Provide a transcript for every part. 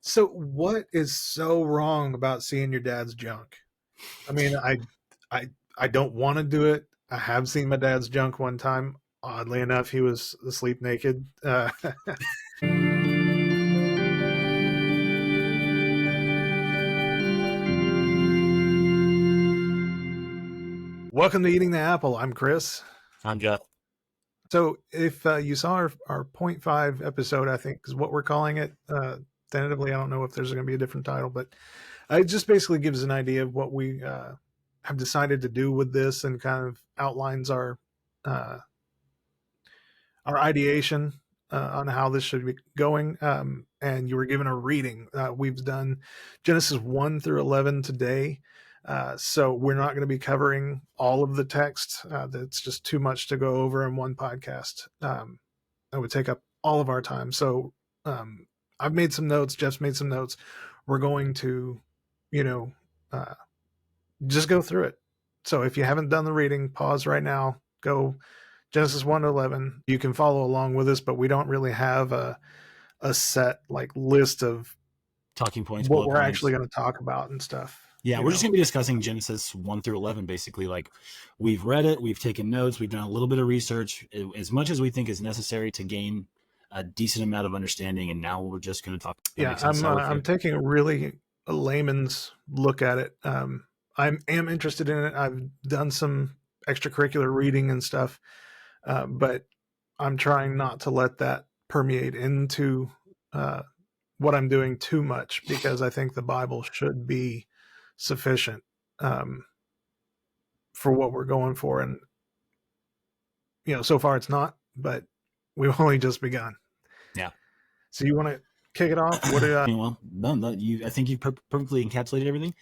So what is so wrong about seeing your dad's junk? I mean, I don't want to do it. I have seen my dad's junk one time. Oddly enough, he was asleep naked. Welcome to Eating the Apple. I'm Chris. I'm Jeff. So if you saw our point 5 episode, I think is what we're calling it. Tentatively, I don't know if there's going to be a different title, but it just basically gives an idea of what we have decided to do with this and kind of outlines our ideation on how this should be going. And you were given a reading. We've done Genesis 1 through 11 today. So we're not going to be covering all of the text. That's just too much to go over in one podcast. That would take up all of our time. So I've made some notes. Jeff's made some notes. We're going to, just go through it. So if you haven't done the reading, pause right now. Go Genesis 1 to 11. You can follow along with us, but we don't really have a set list of talking points, what we're actually going to talk about and stuff. Yeah, we're just going to be discussing Genesis 1 through 11, basically. We've read it, we've taken notes, we've done a little bit of research, as much as we think is necessary to gain a decent amount of understanding, and now we're just going to talk. Yeah, I'm taking a really layman's look at it. I am interested in it. I've done some extracurricular reading and stuff, but I'm trying not to let that permeate into what I'm doing too much, because I think the Bible should be sufficient for what we're going for. And, so far it's not, but we've only just begun. Yeah. So you want to kick it off? What Well, no, I think you perfectly encapsulated everything.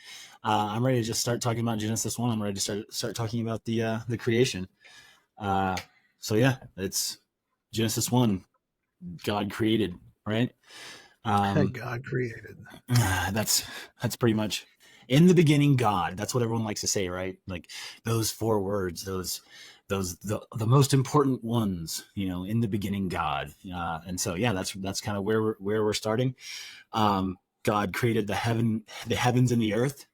I'm ready to just start talking about Genesis 1. I'm ready to start talking about the creation. So yeah, it's Genesis 1. God created, right? God created. That's pretty much in the beginning, God. That's what everyone likes to say, right? Like those 4 words, the most important ones, in the beginning, God. And so, yeah, that's kind of where we're starting. God created the heavens and the earth,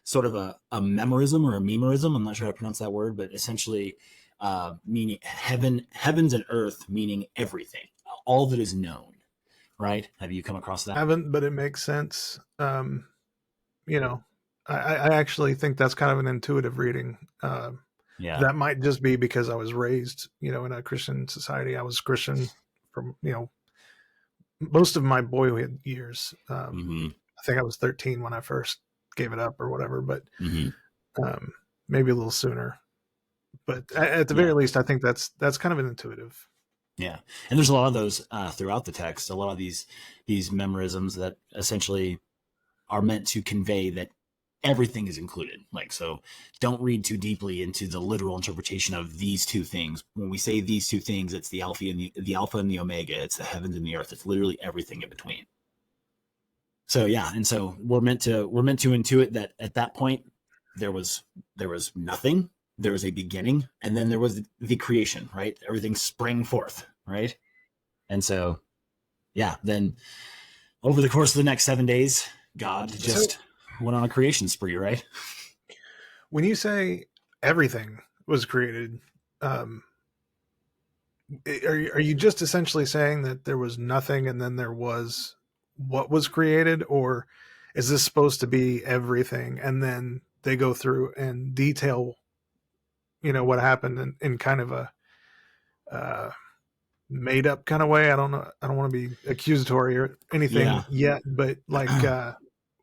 sort of a memorism or a memorism. I'm not sure how to pronounce that word, but essentially, meaning heavens and earth, meaning everything, all that is known. Right? Have you come across that? I haven't, but it makes sense. I actually think that's kind of an intuitive reading. Yeah. That might just be because I was raised, in a Christian society. I was Christian from, most of my boyhood years. I think I was 13 when I first gave it up or whatever, but maybe a little sooner. But at the very least, I think that's kind of an intuitive. Yeah. And there's a lot of those throughout the text, a lot of these memorisms that essentially are meant to convey that everything is included. So don't read too deeply into the literal interpretation of these 2 things. When we say these 2 things, it's the alpha and the omega. It's the heavens and the earth. It's literally everything in between. So yeah. And so we're meant to intuit that at that point there was nothing. There was a beginning, and then there was the creation, right? Everything sprang forth, right? And so, yeah, then over the course of the next 7 days, God just went on a creation spree, right? When you say everything was created, are you just essentially saying that there was nothing and then there was what was created, or is this supposed to be everything and then they go through and detail what happened in kind of a made up kind of way? I don't know. I don't want to be accusatory or anything yet, but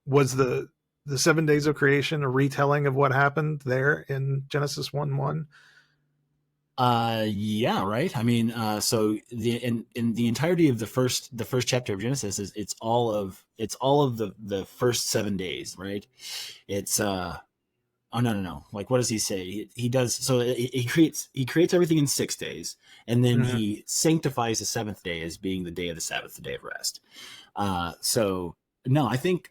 was the 7 days of creation a retelling of what happened there in Genesis 1:1? Yeah, right. I mean, so in the entirety of the first chapter of Genesis it's all of the first 7 days, right? It's oh no. What does he say? He does. So he creates everything in 6 days, and then he sanctifies the 7th day as being the day of the Sabbath, the day of rest. So no, I think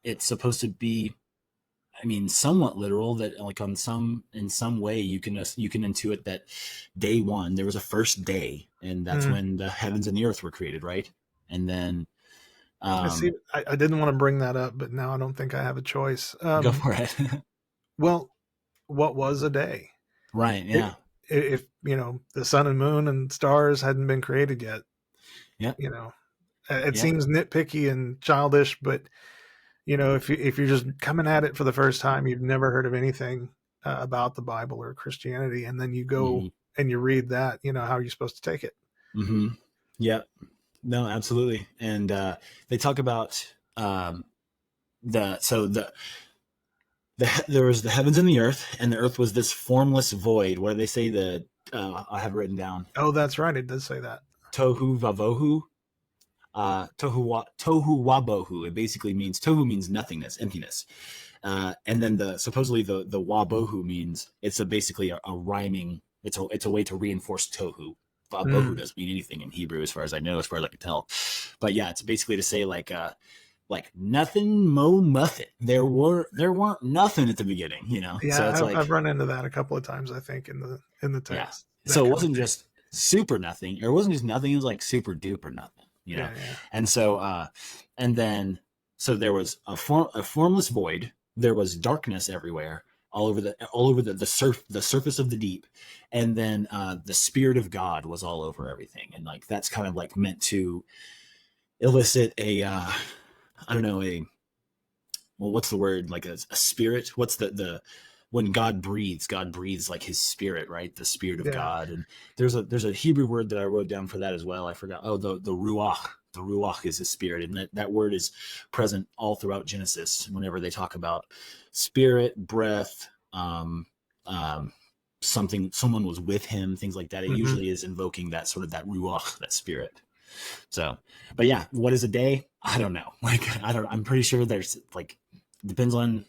it's supposed to be, somewhat literal, that in some way you can intuit that day 1, there was a first day, and that's when the heavens and the earth were created, right? And then I Um, see. I didn't want to bring that up, but now I don't think I have a choice. go for it. Well, what was a day? Right. It, Yeah. if the sun and moon and stars hadn't been created yet, Yep. you know, it Yep. seems nitpicky and childish, but if you're just coming at it for the first time, you've never heard of anything about the Bible or Christianity, and then you go Hmm. and you read that, how are you supposed to take it? Hmm. Yep. No, absolutely. And they talk about there was the heavens and the earth, and the earth was this formless void. What do they say? I have it written down. Oh, that's right. It does say that. Tohu vavohu. Tohu wabohu. It basically means tohu means nothingness, emptiness. And then supposedly the wabohu means it's basically a rhyming. It's a way to reinforce tohu. Wabohu Mm. doesn't mean anything in Hebrew, as far as I know, as far as I can tell. But yeah, it's basically to say like nothing, mo muffin. There weren't nothing at the beginning, So it's Yeah, I've like, run into that a couple of times, I think, in the yeah. text. So That it kind of wasn't thing. just super nothing, or it wasn't just nothing. It was like super duper nothing. Yeah, yeah. And so, and then, so there was a formless void. There was darkness everywhere, the surface of the deep, and then the Spirit of God was all over everything, and like that's kind of like meant to elicit I don't know, what's the word, like a spirit. What's the when God breathes like his spirit, right? The Spirit of Yeah. God. And there's a Hebrew word that I wrote down for that as well. I forgot. Oh, the ruach. The ruach is his spirit, and that word is present all throughout Genesis. Whenever they talk about spirit, breath, someone was with him, things like that, it Hmm. usually is invoking that sort of that ruach, that spirit. So, but yeah, what is a day? I don't know. I'm pretty sure there's like, depends on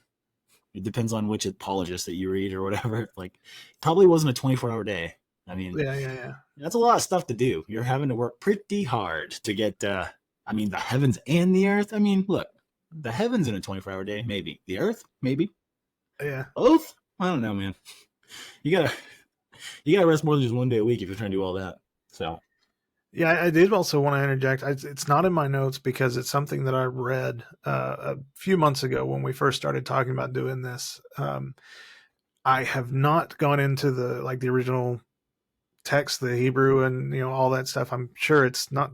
it depends on which apologist that you read or whatever. Like, probably wasn't a 24-hour day. I mean, Yeah, yeah, yeah. that's a lot of stuff to do. You're having to work pretty hard to get, the heavens and the earth. I mean, look, the heavens in a 24-hour day, maybe. The earth, maybe. Yeah. Both? I don't know, man. You gotta, you gotta rest more than just one day a week if you're trying to do all that. So, Yeah, I did also want to interject. It's not in my notes because it's something that I read a few months ago when we first started talking about doing this. I have not gone into the original text, the Hebrew, and all that stuff. I'm sure it's not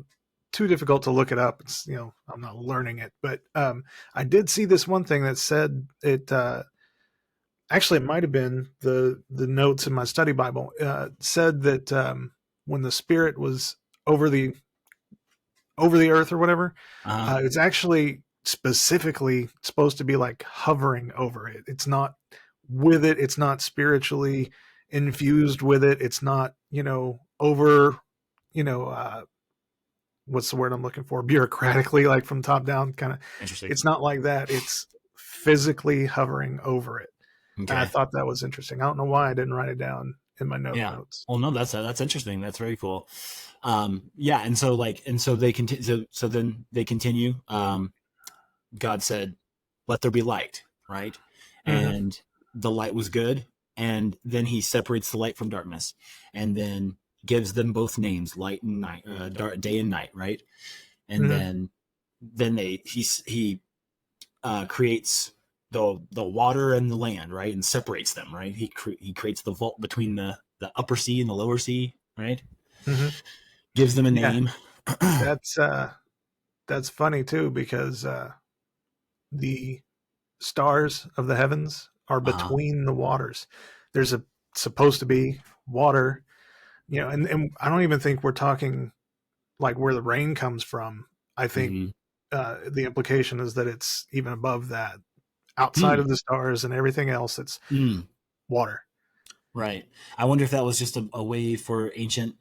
too difficult to look it up. It's I'm not learning it, but I did see this one thing that said it. Actually, it might have been the notes in my study Bible. Said that when the Spirit was over the over the earth or whatever, uh, it's actually specifically supposed to be like hovering over it. It's not with it. It's not spiritually infused with it. It's not over you know what's the word I'm looking for, bureaucratically, like from top down kind of. interesting. It's not like that. It's physically hovering over it. And I Okay. thought that was interesting. I don't know why I didn't write it down in my Yeah. notes. Well, no, that's interesting. That's very cool. Yeah, and so they continue. So then they continue. God said, "Let there be light," right? Mm-hmm. And the light was good. And then He separates the light from darkness, and then gives them both names, light and night, day and night, right? And Mm-hmm. then he creates the water and the land, right, and separates them, right? He creates the vault between the upper sea and the lower sea, right? Mm-hmm. Gives them a Yeah, name. that's funny too because the stars of the heavens are uh between the waters. There's supposed to be water, and I don't even think we're talking like where the rain comes from. I think hmm the implication is that it's even above that, outside hmm. of the stars and everything else. It's Hmm. water. Right. I wonder if that was just a way for ancient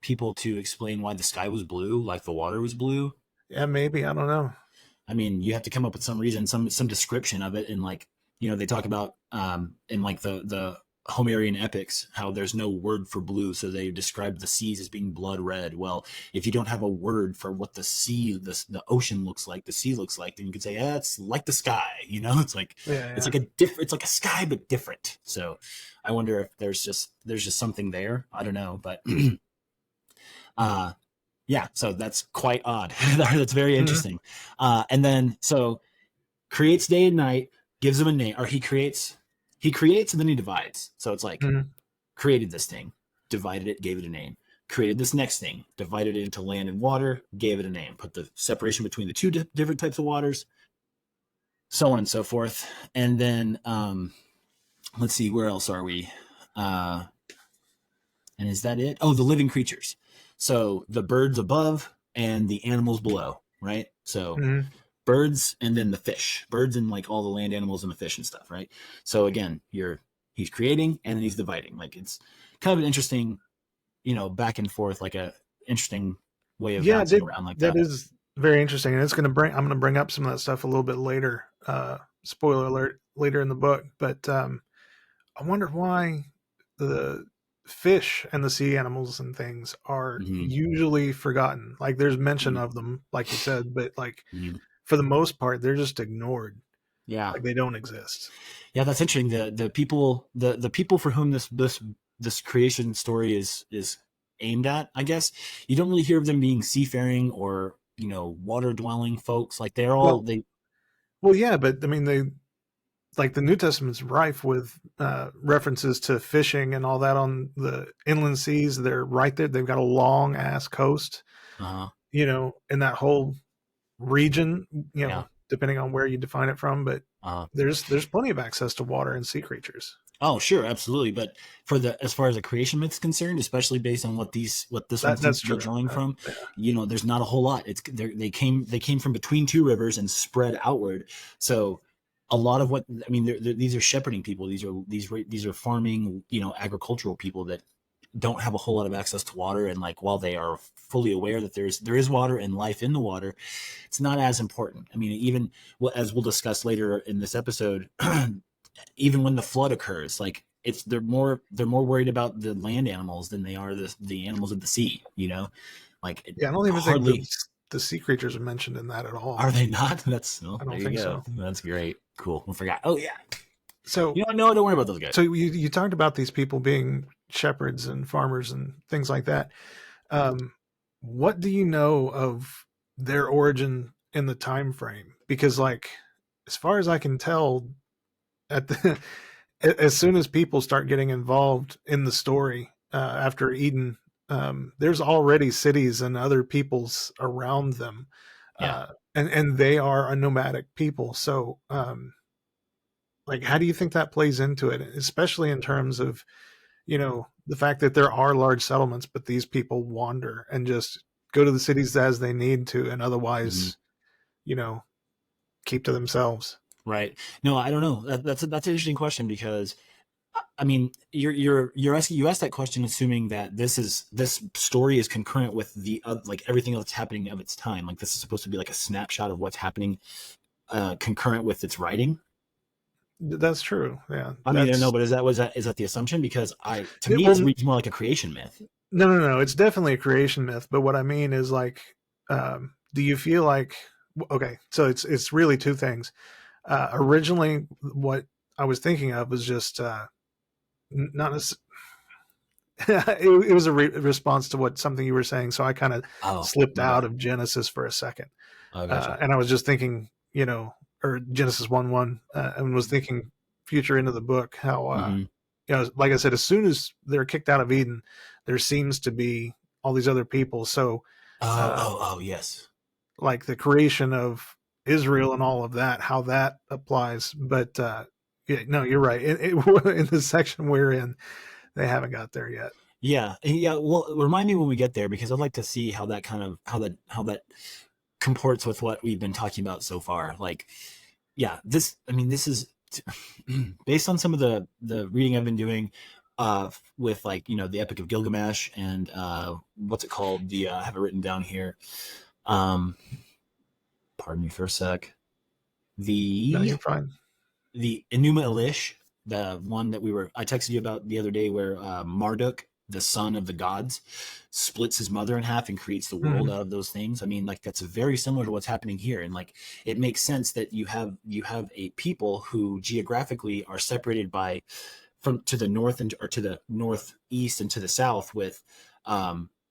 people to explain why the sky was blue, like the water was blue. Yeah, maybe, I don't know. I mean, you have to come up with some reason, some description of it, and like, they talk about in like the Homerian epics how there's no word for blue, so they describe the seas as being blood red. Well, if you don't have a word for what the ocean looks like, the sea looks like, then you could say, yeah, it's like the sky. Yeah, It's yeah. like it's like a sky but different. So I wonder if there's just something there. I don't know, but uh Yeah, so that's quite odd. That's very Mm-hmm. interesting. And then so creates day and night, gives them a name, or he creates and then he divides. So it's like Mm-hmm. created this thing, divided it, gave it a name. Created this next thing, divided it into land and water, gave it a name. Put the separation between the two different types of waters, so on and so forth. And then let's see, where else are we? And is that it? Oh, the living creatures. So the birds above and the animals below, right? So Mm-hmm. birds and then the fish, birds and like all the land animals and the fish and stuff, right? So again, he's creating and then he's dividing. Like it's kind of an interesting, back and forth, like a interesting way of Yeah, bouncing around like that that. is very interesting, and I'm gonna bring up some of that stuff a little bit later. Spoiler alert, later in the book, but I wonder why the fish and the sea animals and things are Mm-hmm. usually forgotten. Like there's mention Mm-hmm. of them, like you said, but like Mm-hmm. for the most part, they're just ignored. Yeah, Like they don't exist. yeah, that's interesting. The people for whom this creation story is aimed at, I guess, you don't really hear of them being seafaring or water dwelling folks. Like they're all Well, they. well, yeah, but I mean, they like the New Testament's rife with references to fishing and all that on the inland seas. They're right there. They've got a long ass coast, Uh, in that whole region, yeah. depending on where you define it from. But Uh, there's plenty of access to water and sea creatures. oh, sure, absolutely. But as far as a creation myth is concerned, especially based on what this one seems That's to be true. drawing from, Yeah. there's not a whole lot. They came from between two rivers and spread outward. So a lot of what I mean, these are shepherding people. These are farming, agricultural people that don't have a whole lot of access to water. And like while they are fully aware that there is water and life in the water, it's not as important. I mean, even as we'll discuss later in this episode, even when the flood occurs, like they're more worried about the land animals than they are the animals of the sea. Like Yeah, I don't even think hardly the sea creatures are mentioned in that at all. are they not. That's I there don't you think go. so. That's great. Cool. I forgot. Oh yeah. So No, don't worry about those guys. so you talked about these people being shepherds and farmers and things like that. Um, what do you know of their origin in the time frame? Because like as far as I can tell, at the as soon as people start getting involved in the story after Eden, there's already cities and other peoples around them, Yeah. and they are a nomadic people. So, like, how do you think that plays into it, especially in terms of the fact that there are large settlements, but these people wander and just go to the cities as they need to, and Hmm. otherwise, you know, keep to themselves. Right. No, I don't know. That's an interesting question because I mean, you're asking you asked that question assuming that this story is concurrent with the like everything else that's happening of its time. Like this is supposed to be like a snapshot of what's happening, concurrent with its writing. That's true. Yeah, I mean, I don't know, that's but is that the assumption? Because to it. me, it Well, reads more like a creation myth. no. It's definitely a creation myth. But what I mean is like, do you feel like okay? So it's really two things. Originally, what I was thinking of was just not as it was a response to what something you were saying. So I kind of Oh, slipped my out bad. of Genesis for a second, Oh, gotcha. and I was just thinking, or Genesis 1:1, and was thinking future into the book how Mm-hmm. like I said, as soon as they're kicked out of Eden, there seems to be all these other people. So, Oh, uh, oh, oh, yes. like the creation of Israel and all of that, how that applies. But yeah, no, you're right. In the section we're in, they haven't got there yet. Yeah, yeah. Well, remind me when we get there because I'd like to see how that kind of how that comports with what we've been talking about so far. Like, yeah, I mean, this is based on some of the reading I've been doing, with like the Epic of Gilgamesh and what's it called? I have it written down here. Um, pardon me for a sec. No, The you're fine. the Enuma Elish, the one that I texted you about the other day, where Marduk, the son of the gods, splits his mother in half and creates the world Mhm. out of those things. I mean, like that's very similar to what's happening here, and like it makes sense that you have a people who geographically are separated by from to the north or to the northeast and to the south with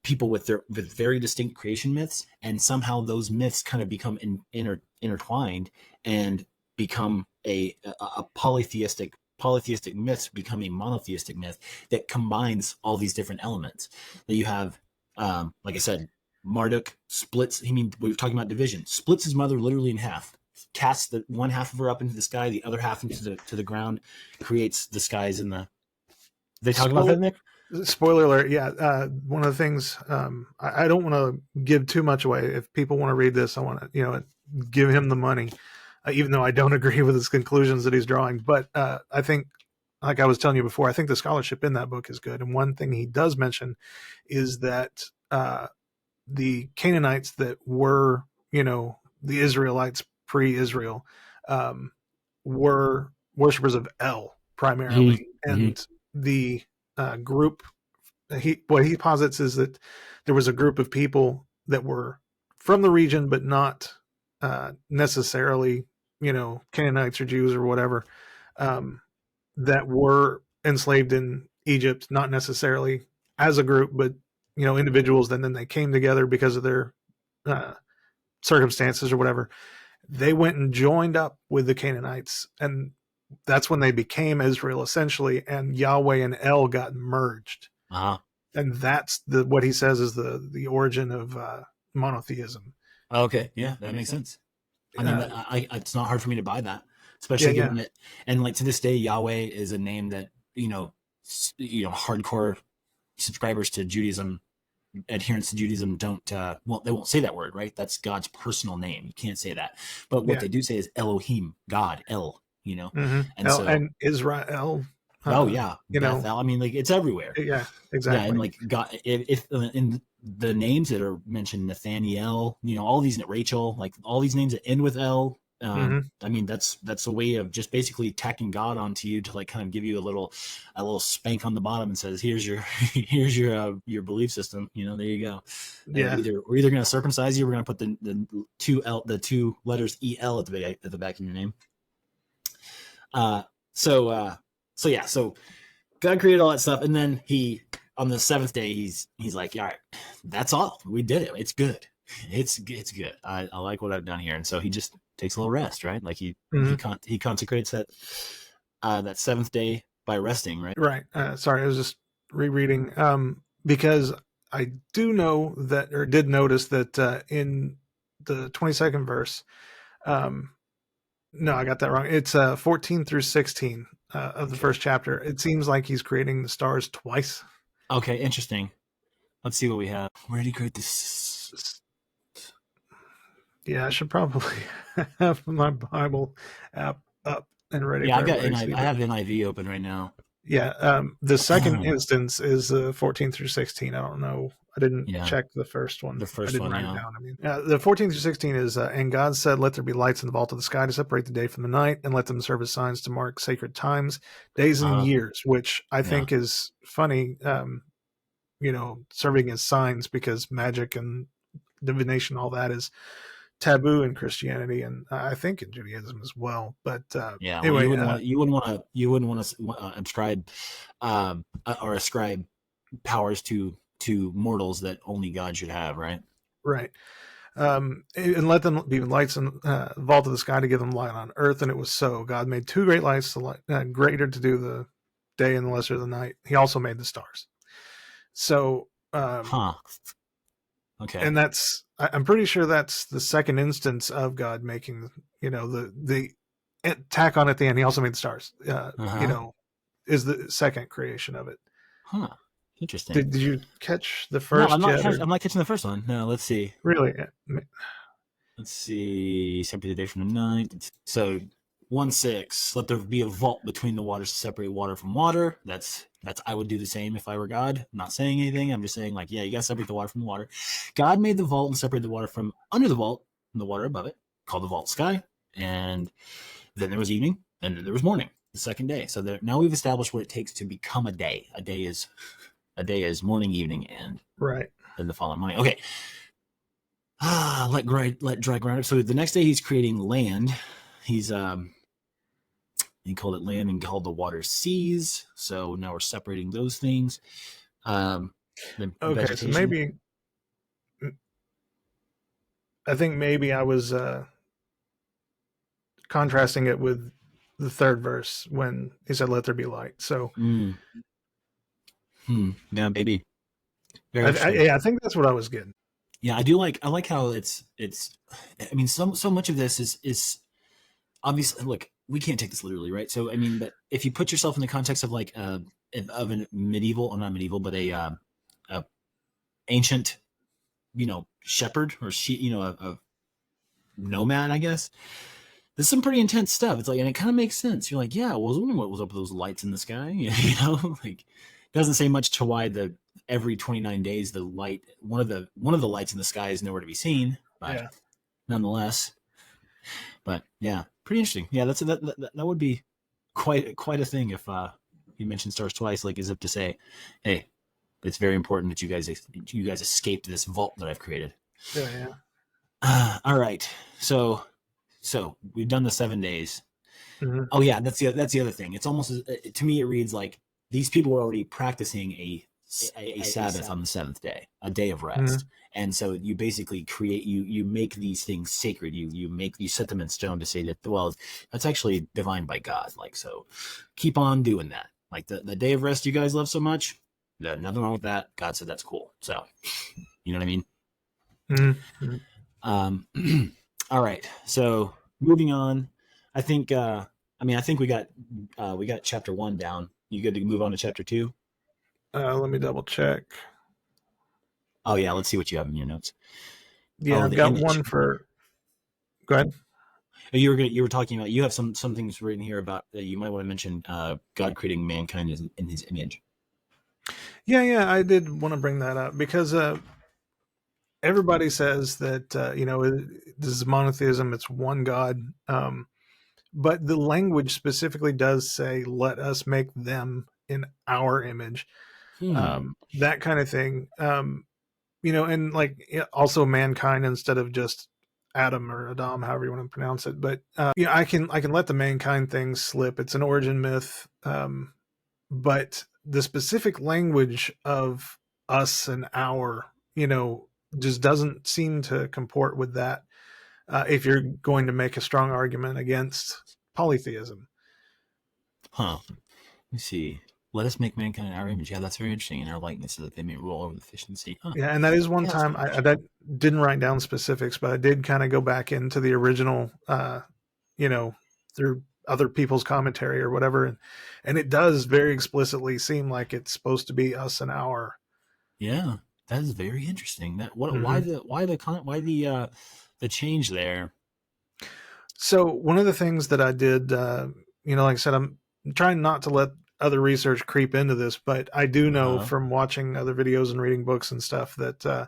people with very distinct creation myths, and somehow those myths kind of become intertwined and become a polytheistic myths become a monotheistic myth that combines all these different elements. That you have, like I said, Marduk splits. I mean, we were talking about division. Splits his mother literally in half. Casts the one half of her up into the sky, the other half into the ground. Creates the skies in the. They talk about that, Nick. Spoiler alert. Yeah. One of the things, I don't want to give too much away. If people want to read this, I want to, give him the money, even though I don't agree with his conclusions that he's drawing. But I think, like I was telling you before, I think the scholarship in that book is good. And one thing he does mention is that the Canaanites that were, the Israelites pre-Israel, were worshippers of El primarily. And the group, what he posits is that there was a group of people that were from the region, but not necessarily, Canaanites or Jews or whatever, that were enslaved in Egypt, not necessarily as a group, but individuals. And then they came together because of their circumstances or whatever. They went and joined up with the Canaanites, and that's when they became Israel essentially, and Yahweh and El got merged. Uh-huh. And that's what he says is the origin of monotheism. Okay, yeah, that makes sense. I mean, it's not hard for me to buy that, especially given it. And like to this day, Yahweh is a name that hardcore subscribers to Judaism, adherents to Judaism don't. They won't say that word, right? That's God's personal name. You can't say that. But what they do say is Elohim, God, El. Mm-hmm. And and Israel. Bethel. I mean, like it's everywhere. Yeah, exactly. Yeah, and like God, if in the names that are mentioned, Nathaniel, all these, Rachel, like all these names that end with L. I mean, that's a way of just basically tacking God onto you to like kind of give you a little spank on the bottom and says, here's your belief system. There you go. Yeah, we're either going to circumcise you, or we're going to put the two letters EL at the back of your name. So God created all that stuff, and then he, on the seventh day, he's like, all right, that's all. We did it. It's good. It's good. I like what I've done here. And so he just takes a little rest, right? Like he consecrates that seventh day by resting, right? Right. Sorry, I was just rereading because I do know that, or did notice that in the 22nd verse, no, I got that wrong. It's 14 through 16 of the first chapter. It seems like he's creating the stars twice. Okay, interesting. Let's see what we have. Where did he create this? Yeah, I should probably have my Bible app up and ready. Yeah, I have NIV open right now. Yeah, the second instance is 14 through 16. I don't know. I didn't check the first one. The first I didn't one, write it down. I mean, the 14 through 16 is, and God said, "Let there be lights in the vault of the sky to separate the day from the night, and let them serve as signs to mark sacred times, days, and years." Which I think is funny. Serving as signs, because magic and divination, all that is taboo in Christianity, and I think in Judaism as well. But anyway, you wouldn't want to ascribe powers to mortals that only God should have, right? Right. And let them be lights in the vault of the sky to give them light on earth. And it was so. God made two great lights, greater to do the day and the lesser the night. He also made the stars. So, okay. And I'm pretty sure that's the second instance of God making, the tack on at the end. He also made the stars, is the second creation of it. Huh. Interesting. Did you catch the first? No, I'm not catching the first one. No, let's see. Really? Let's see. Separate the day from the night. So 1:6. Let there be a vault between the waters to separate water from water. That's I would do the same if I were God. I'm not saying anything. I'm just saying, like, yeah, you gotta separate the water from the water. God made the vault and separated the water from under the vault and the water above it, called the vault sky. And then there was evening, and then there was morning, the second day. So now we've established what it takes to become a day. A day is morning, evening, and right. Then the following morning. Okay. Let dry ground up. So the next day he's creating land. He's he called it land and called the water seas. So now we're separating those things. The Okay, so vegetation. maybe I think maybe I was contrasting it with the third verse when he said, "Let there be light." So Mm. Yeah, maybe. Very interesting. yeah, I think that's what I was getting. Yeah, I like how it's I mean so much of this is obviously, look, we can't take this literally, right? So I mean, but if you put yourself in the context of like of a medieval, or not medieval, but a ancient, shepherd or sheep, a nomad, I guess. There's some pretty intense stuff. It's like, and it kind of makes sense. You're like, yeah, well, I was wondering what was up with those lights in the sky. Like, doesn't say much to why the every 29 days the light, one of the lights in the sky is nowhere to be seen, but Yeah. nonetheless. But yeah, pretty interesting. Yeah, that would be quite a thing if you mentioned stars twice, like as if to say, hey, it's very important that you guys escaped this vault that I've created. Yeah, yeah. All right, so we've done the 7 days. Hmm. Oh yeah, that's the other thing. It's almost to me it reads like these people were already practicing a Sabbath on the seventh day, a day of Hmm. rest, and so you basically you make these things sacred. You set them in stone to say that, well, that's actually divined by God. Like, so, keep on doing that. Like the day of rest you guys love so much. Nothing wrong with that. God said that's cool. So you know what I mean. Hmm. Um, all right. So moving on, I think. I think we got chapter one down. You good to move on to chapter two? Let me double check. Oh yeah, let's see what you have in your notes. Yeah, Oh, I've the got image. one for. Go ahead. You were talking about, you have some things written here about that you might want to mention. God creating mankind in His image. Yeah, yeah, I did want to bring that up because everybody says that this is monotheism. It's one God, but the language specifically does say, "Let us make them in our image." Hmm. That kind of thing. And like also mankind instead of just Adam or Adam, however you want to pronounce it. But I can let the mankind thing slip. It's an origin myth, but the specific language of us and our, just doesn't seem to comport with that. If you're going to make a strong argument against polytheism. Huh. Let me see. Let us make mankind in our image. Yeah, that's very interesting. In our likeness, so that they may rule over the fish and the sea. Huh. Yeah, and that is one Yeah, that's time very I didn't write down specifics, but I did kind of go back into the original, you know, through other people's commentary or whatever, and it does very explicitly seem like it's supposed to be us and our. Yeah, that is very interesting. That what Hmm. why the change there? So one of the things that I did, like I said, I'm trying not to let other research creep into this, but I do know Uh from watching other videos and reading books and stuff that,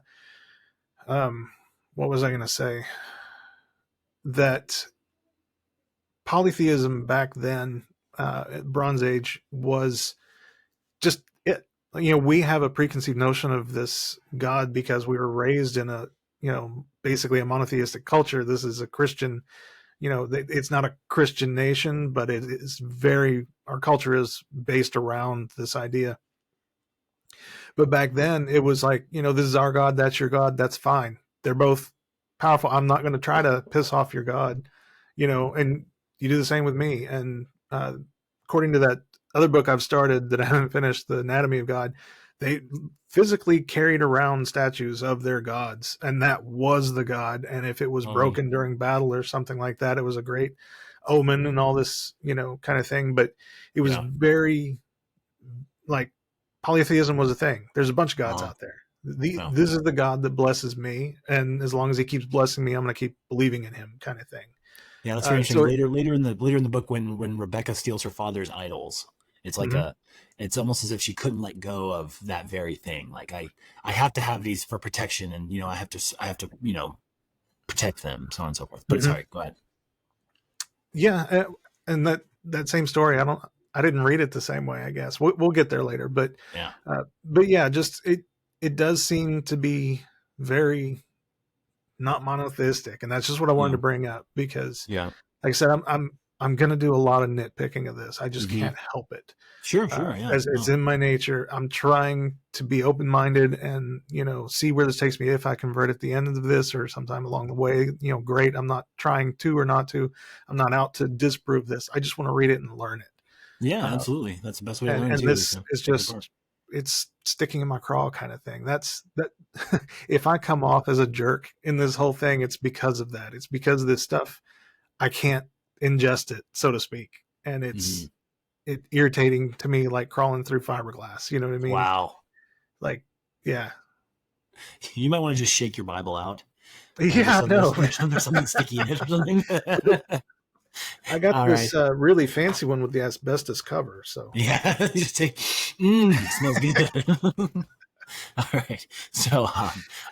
um, what was I going to say? That polytheism back then, Bronze Age, was just it. We have a preconceived notion of this God because we were raised in a, basically a monotheistic culture. This is a Christian, it's not a Christian nation, but it is our culture is based around this idea. But back then it was like, this is our God, that's your God, that's fine. They're both powerful. I'm not going to try to piss off your God, and you do the same with me. And according to that other book I've started that I haven't finished, The Anatomy of God, they physically carried around statues of their gods, and that was the God. And if it was oh, broken during battle or something like that, it was a great omen and all this, kind of thing. But it was yeah. very like polytheism was a thing. There's a bunch of gods Uh out there. no. This is the God that blesses me, and as long as he keeps blessing me, I'm going to keep believing in him, kind of thing. Yeah, that's very interesting. So, Later in the book, when Rebecca steals her father's idols, it's like mhm. it's almost as if she couldn't let go of that very thing. Like, I have to have these for protection, and I have to protect them, so on and so forth. But Mhm. sorry, go ahead. Yeah, and that same story, I didn't read it the same way. I guess we'll get there later, Yeah, but yeah, just it does seem to be very not monotheistic, and that's just what I wanted yeah, to bring up because, yeah. like I said, I'm I'm going to do a lot of nitpicking of this. I just Mm-hmm. can't help it. Sure. Yeah. As it's No. in my nature. I'm trying to be open-minded and, see where this takes me. If I convert at the end of this or sometime along the way, great. I'm not trying to or not to. I'm not out to disprove this. I just want to read it and learn it. Yeah, Uh, absolutely. That's the best way to learn and too. Is this to is pick it apart. just, it's sticking in my craw kind of thing. That's that. If I come off as a jerk in this whole thing, it's because of that. It's because of this stuff. I can't ingest it, so to speak. And Mm-hmm. it irritating to me, like crawling through fiberglass. You know what I mean? Wow. Like, yeah, You might want to just shake your Bible out. yeah, no. There's something sticky in it or something. I got All right. this really fancy one with the asbestos cover. So Yeah. Just take. It smells good. All right. So,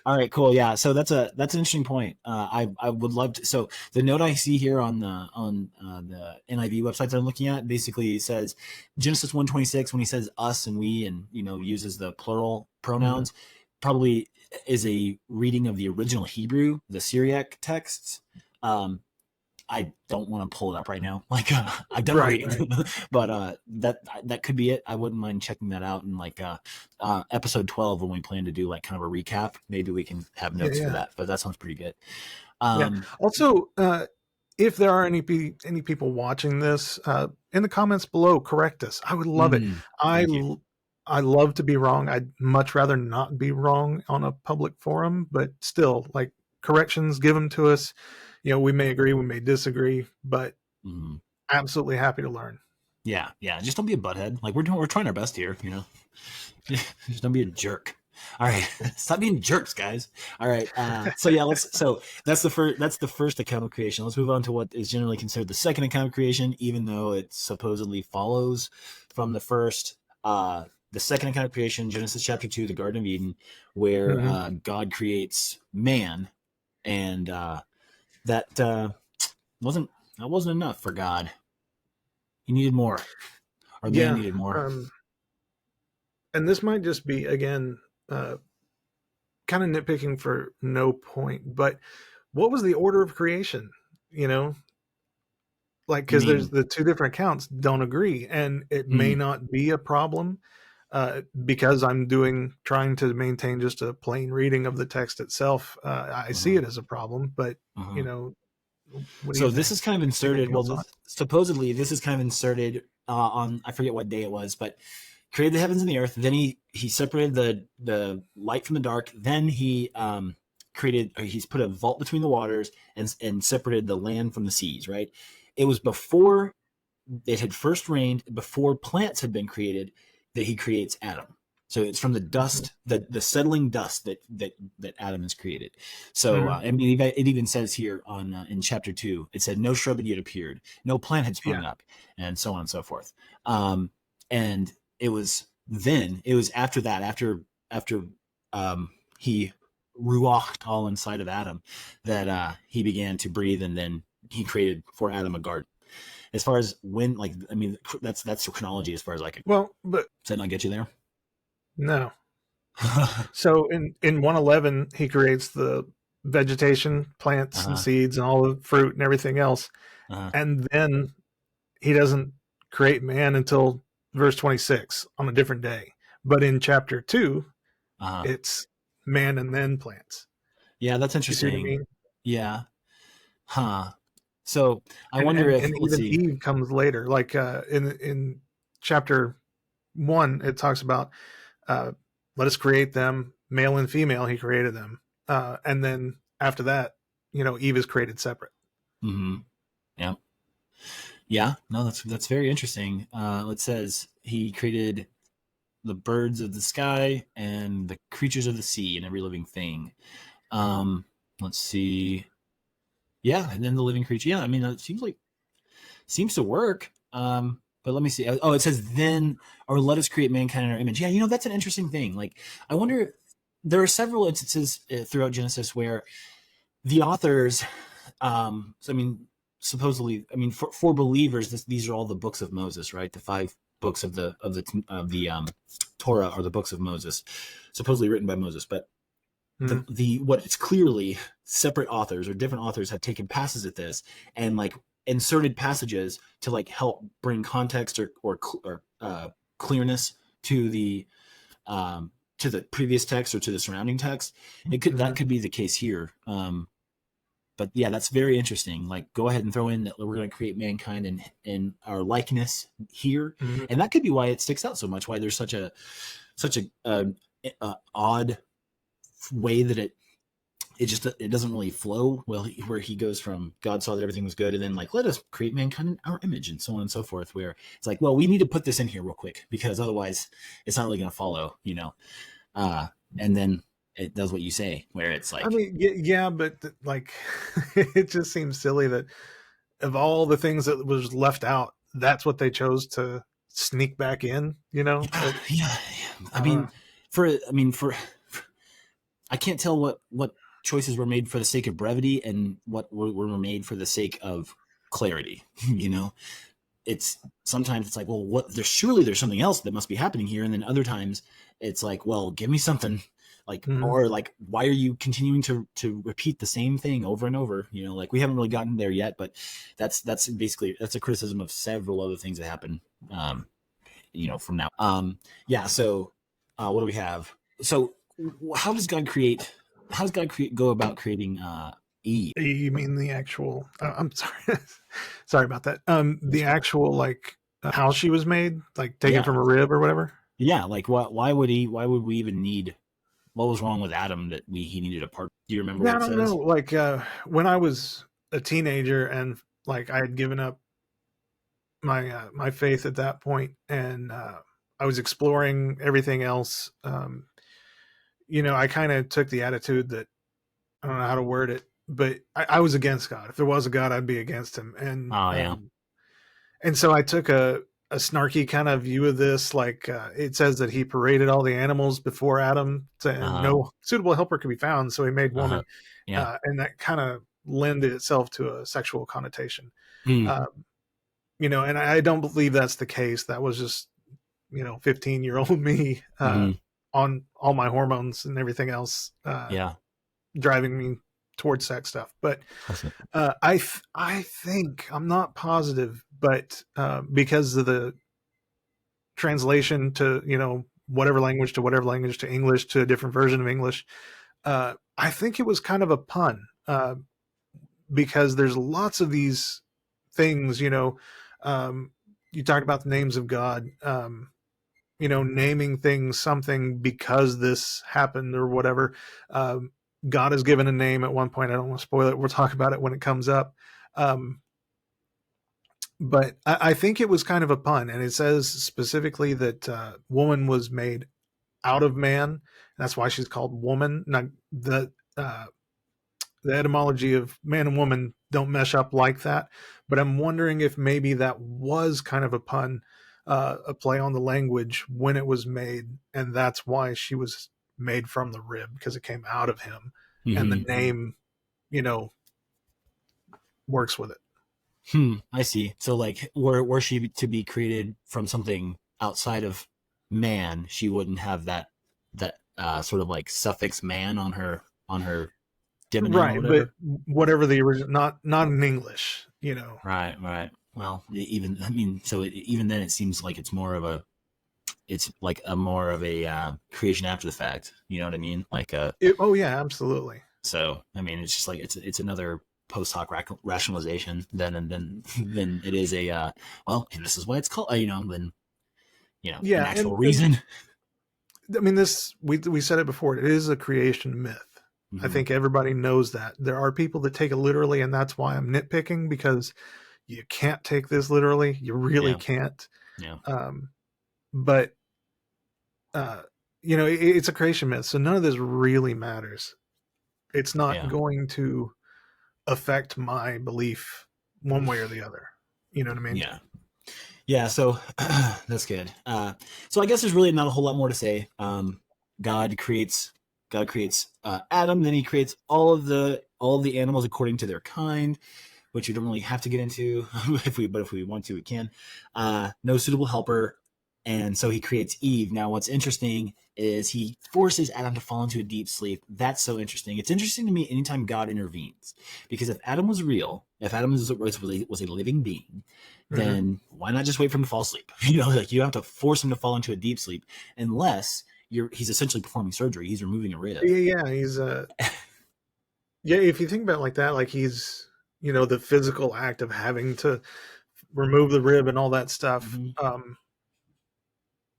all right, cool. Yeah. So that's an interesting point. I would love to. So the note I see here on the NIV websites I'm looking at basically says Genesis 1:26 when he says us and we and uses the plural pronouns, probably is a reading of the original Hebrew, the Syriac texts. I don't want to pull it up right now. Like I've done right. reading, but that could be it. I wouldn't mind checking that out in like episode 12 when we plan to do like kind of a recap. Maybe we can have notes for that. But that sounds pretty good. Yeah. Also, if there are any people watching this, in the comments below, correct us. I would love it. I love to be wrong. I'd much rather not be wrong on a public forum, but still, like, corrections, give them to us. We may agree, we may disagree, but absolutely happy to learn. Yeah. Just don't be a butthead. Like we're trying our best here. Just don't be a jerk. All right, stop being jerks, guys. All right, so yeah, So that's the first account of creation. Let's move on to what is generally considered the second account of creation, even though it supposedly follows from the first. The second account of creation, Genesis chapter 2, the Garden of Eden, where God creates man, and that wasn't enough for God. He needed more, or man needed more. And this might just be, again, kind of nitpicking for no point, but what was the order of creation? Like, because there's the two different accounts don't agree, and it may not be a problem because I'm trying to maintain just a plain reading of the text itself. I see it as a problem, but so this is kind of inserted. Well, supposedly this is kind of inserted on, I forget what day it was, but created the heavens and the earth. Then he separated the light from the dark. Then he he's put a vault between the waters and separated the land from the seas. Right. It was before it had first rained, before plants had been created, that he creates Adam. So it's from the dust, the settling dust that Adam has created. So I mean, it even says here in chapter 2, it said no shrub had yet appeared, no plant had sprung up, and so on and so forth. And it was after that, after he ruached all inside of Adam, that he began to breathe, and then he created for Adam a garden. As far as when, like, I mean, that's the chronology as far as I can. Well, but does that not get you there? No. So in 111, he creates the vegetation, plants and seeds and all the fruit and everything else. And then he doesn't create man until verse 26 on a different day. But in chapter 2, it's man and then plants. Yeah, that's interesting. You see what I mean? Yeah. Huh. So I wonder if even Eve comes later. Like in chapter 1, it talks about let us create them, male and female. He created them, and then after that, Eve is created separate. Yeah. No, that's very interesting. It says he created the birds of the sky and the creatures of the sea and every living thing. Let's see. Yeah, and then the living creature. Yeah, I mean, it seems to work. But let me see. Oh, it says then, or let us create mankind in our image. Yeah, that's an interesting thing. Like, I wonder, there are several instances throughout Genesis where the authors, so I mean, supposedly, I mean, for believers, these are all the books of Moses, right? The 5 books of the Torah are the books of Moses, supposedly written by Moses. But what it's clearly separate authors or different authors have taken passes at this and like inserted passages to like help bring context or clearness to the previous text or to the surrounding text. That could be the case here. But yeah, that's very interesting. Like, go ahead and throw in that we're going to create mankind in our likeness here, Mm-hmm. and that could be why it sticks out so much. Why there's such a odd way that it doesn't really flow well, where he goes from God saw that everything was good, and then like, let us create mankind in our image, and so on and so forth, where it's like, well, we need to put this in here real quick because otherwise it's not really going to follow, and then it does what you say, where it's like, I mean, yeah, but like, it just seems silly that of all the things that was left out, that's what they chose to sneak back in. yeah. I mean, for I can't tell what choices were made for the sake of brevity and what were made for the sake of clarity. It's sometimes it's like, well, there's something else that must be happening here, and then other times it's like, well, give me something. Like, or like, why are you continuing to repeat the same thing over and over? Like, we haven't really gotten there yet, but that's basically a criticism of several other things that happen, from now. Yeah. So, what do we have? So, how does God go about creating Eve? You mean the actual? I'm sorry, sorry about that. The actual like how she was made, like taken from a rib or whatever. Yeah. Like, why would we even need? What was wrong with Adam that he needed a part? Do you remember what it says? I don't know. Like when I was a teenager and like I had given up my faith at that point, and I was exploring everything else. I kind of took the attitude that I don't know how to word it, but I was against God. If there was a God, I'd be against him. And so I took a snarky kind of view of this. Like it says that he paraded all the animals before Adam, and no suitable helper could be found, so he made woman. And that kind of lended itself to a sexual connotation. And I don't believe that's the case. That was just 15-year-old me on all my hormones and everything else. Driving me towards sex stuff. But I think, I'm not positive, but because of the translation to whatever language to English to a different version of English, I think it was kind of a pun, because there's lots of these things. You talked about the names of God, naming things something because this happened or whatever. God is given a name at one point. I don't want to spoil it. We'll talk about it when it comes up. But I think it was kind of a pun. And it says specifically that woman was made out of man. That's why she's called woman. Now, the etymology of man and woman don't mesh up like that. But I'm wondering if maybe that was kind of a pun, a play on the language when it was made. And that's why she was made from the rib, because it came out of him, and the name works with it. I see. So like, were she to be created from something outside of man, she wouldn't have that sort of like suffix man on her demonym, right? Or whatever. But whatever the original, not in English, Right. Well, even then, it seems like it's more of a creation after the fact. You know what I mean? Like oh yeah, absolutely. So I mean, it's just like it's another post hoc rationalization than it is a well, and this is why it's called an actual reason. I mean, this we said it before. It is a creation myth. I think everybody knows that. There are people that take it literally, and that's why I'm nitpicking, because you can't take this literally. You really can't. Yeah. But it's a creation myth, so none of this really matters. It's not going to affect my belief one way or the other. You know what I mean? Yeah. So that's good. So I guess there's really not a whole lot more to say. God creates Adam, then he creates all of the animals according to their kind, which we don't really have to get into. If we want to, we can. No suitable helper. And so he creates Eve. Now, what's interesting is he forces Adam to fall into a deep sleep. That's so interesting. It's interesting to me anytime God intervenes, because if Adam was real, if Adam was a living being, Hmm. then why not just wait for him to fall asleep? You know, like you have to force him to fall into a deep sleep, unless he's essentially performing surgery. He's removing a rib. Yeah, yeah, he's yeah. If you think about it like that, like he's the physical act of having to remove the rib and all that stuff. Mm-hmm.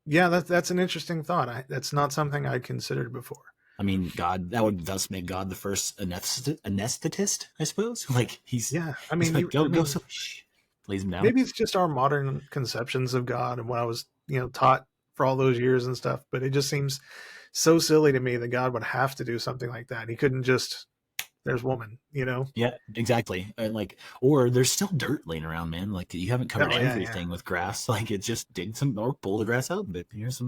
Yeah, that's an interesting thought. That's not something I'd considered before. I mean, God, that would thus make God the first anesthetist, I suppose. Like Yeah, I he's mean, like, go, so lays him down. maybe it's just our modern conceptions of God and what I was, taught for all those years and stuff. But it just seems so silly to me that God would have to do something like that. He couldn't just there's woman. Yeah, exactly. And like, or there's still dirt laying around, man. Like you haven't covered Oh yeah, yeah, everything with grass. Like it's just dig some or pull the grass out. But there's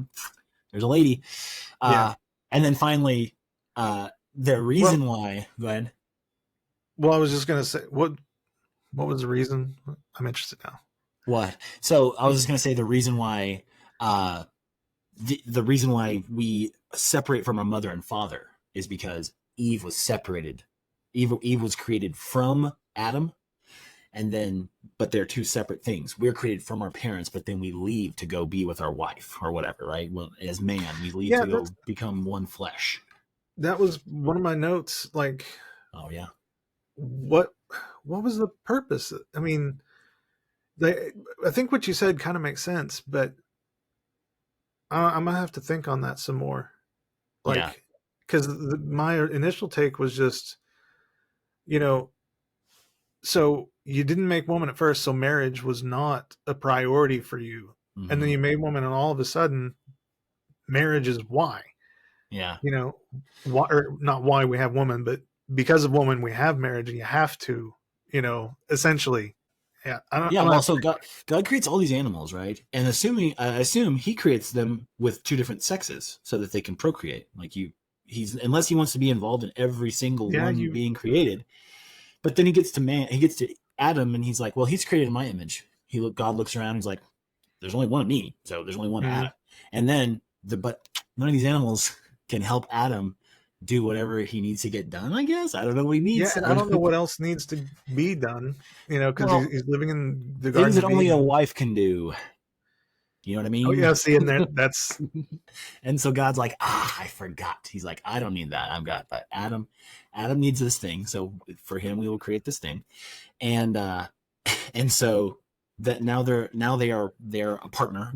a lady. yeah. Uh, and then finally, the Well, reason why, go ahead. well, I was just gonna say what was the reason? I'm interested now. What? So I was just gonna say the reason why, uh, the reason why we separate from our mother and father is because Eve was separated. Eve was created from Adam, and then but they're two separate things. We're created from our parents, but then we leave to go be with our wife or whatever, right? Well, as man, we leave Yeah, to go become one flesh. that was one of my notes. Like, Oh yeah, what what was the purpose? I mean, they. I think what you said kind of makes sense, but I'm gonna have to think on that some more. yeah. Like, because my initial take was just, you know, so you didn't make woman at first, so marriage was not a priority for you, and then Mm-hmm. you made woman, and all of a sudden, marriage is why. Yeah. Why or not why we have woman, but because of woman we have marriage, and you have to, essentially. Yeah, I don't. Yeah, I'm gonna well, have to so think. God creates all these animals, right? And I assume He creates them with two different sexes so that they can procreate. Like he's unless He wants to be involved in every single Yeah, one being created. But then he gets to Adam, and he's like, well, He's created in my image. God looks around, and he's like, there's only one of me, so there's only one mhm. Adam. And then but none of these animals can help Adam do whatever he needs to get done. I guess I don't know what he Yeah, needs. and I don't know what else needs to be done, because Well, he's living in the things Garden that of only a Eden. wife can do. You know what I Oh mean? yeah, see, and that's And so God's like, I forgot. He's like, I don't need that. I've got that. Adam needs this thing. So for him, we will create this thing. And and so that they're a partner.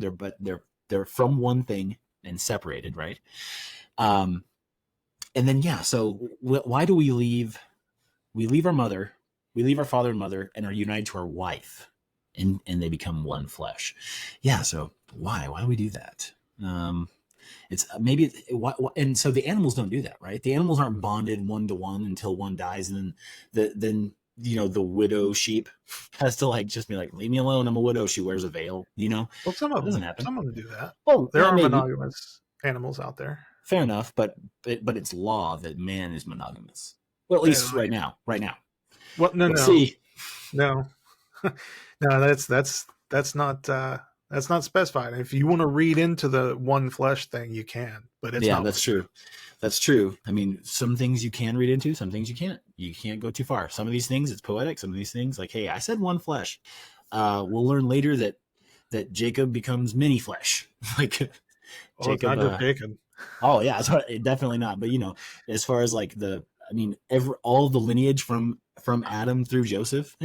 They're from one thing and separated, right? Um, and then yeah. So why do we leave? We leave our mother, we leave our father and mother, and are united to our wife, and they become one flesh. Yeah. So why do we do that? It's maybe and so the animals don't do that, right? The animals aren't bonded one to one until one dies, and then the widow sheep has to like just be like, leave me alone, I'm a widow. She wears a veil. well, That doesn't happen. some of them do that. Oh There yeah, are maybe. monogamous animals out there. Fair enough, but it's law that man is monogamous. Well, at Yeah, least right now. Right now, well, no, we'll no, see. no, no. That's not specified. If you want to read into the one flesh thing, you can, but it's Yeah, not what that's it true. That's true. I mean, some things you can read into, some things you can't. You can't go too far. Some of these things it's poetic. Some of these things, like, hey, I said one flesh. We'll learn later that Jacob becomes many flesh. Like Oh, it's Jacob. not just Jacob. Oh yeah, definitely not. But as far as like I mean, all the lineage from Adam through Joseph.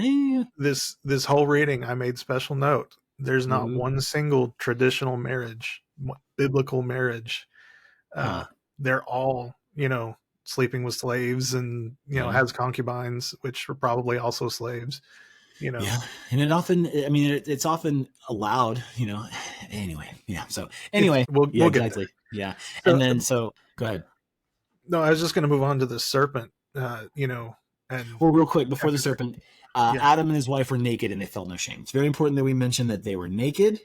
This whole reading, I made special note. There's not Mhm. one single traditional marriage, biblical marriage. Uh, Huh. they're all, sleeping with slaves and Yeah. has concubines, which were probably also slaves. You know, Yeah, and it often, I mean, it's often allowed, Anyway, yeah. So it's anyway, yeah, we'll get there. exactly, yeah. And So then go ahead. no, I was just going to move on to the serpent. And Well, real quick before the after serpent, yeah, Adam and his wife were naked and they felt no shame. It's very important that we mention that they were naked.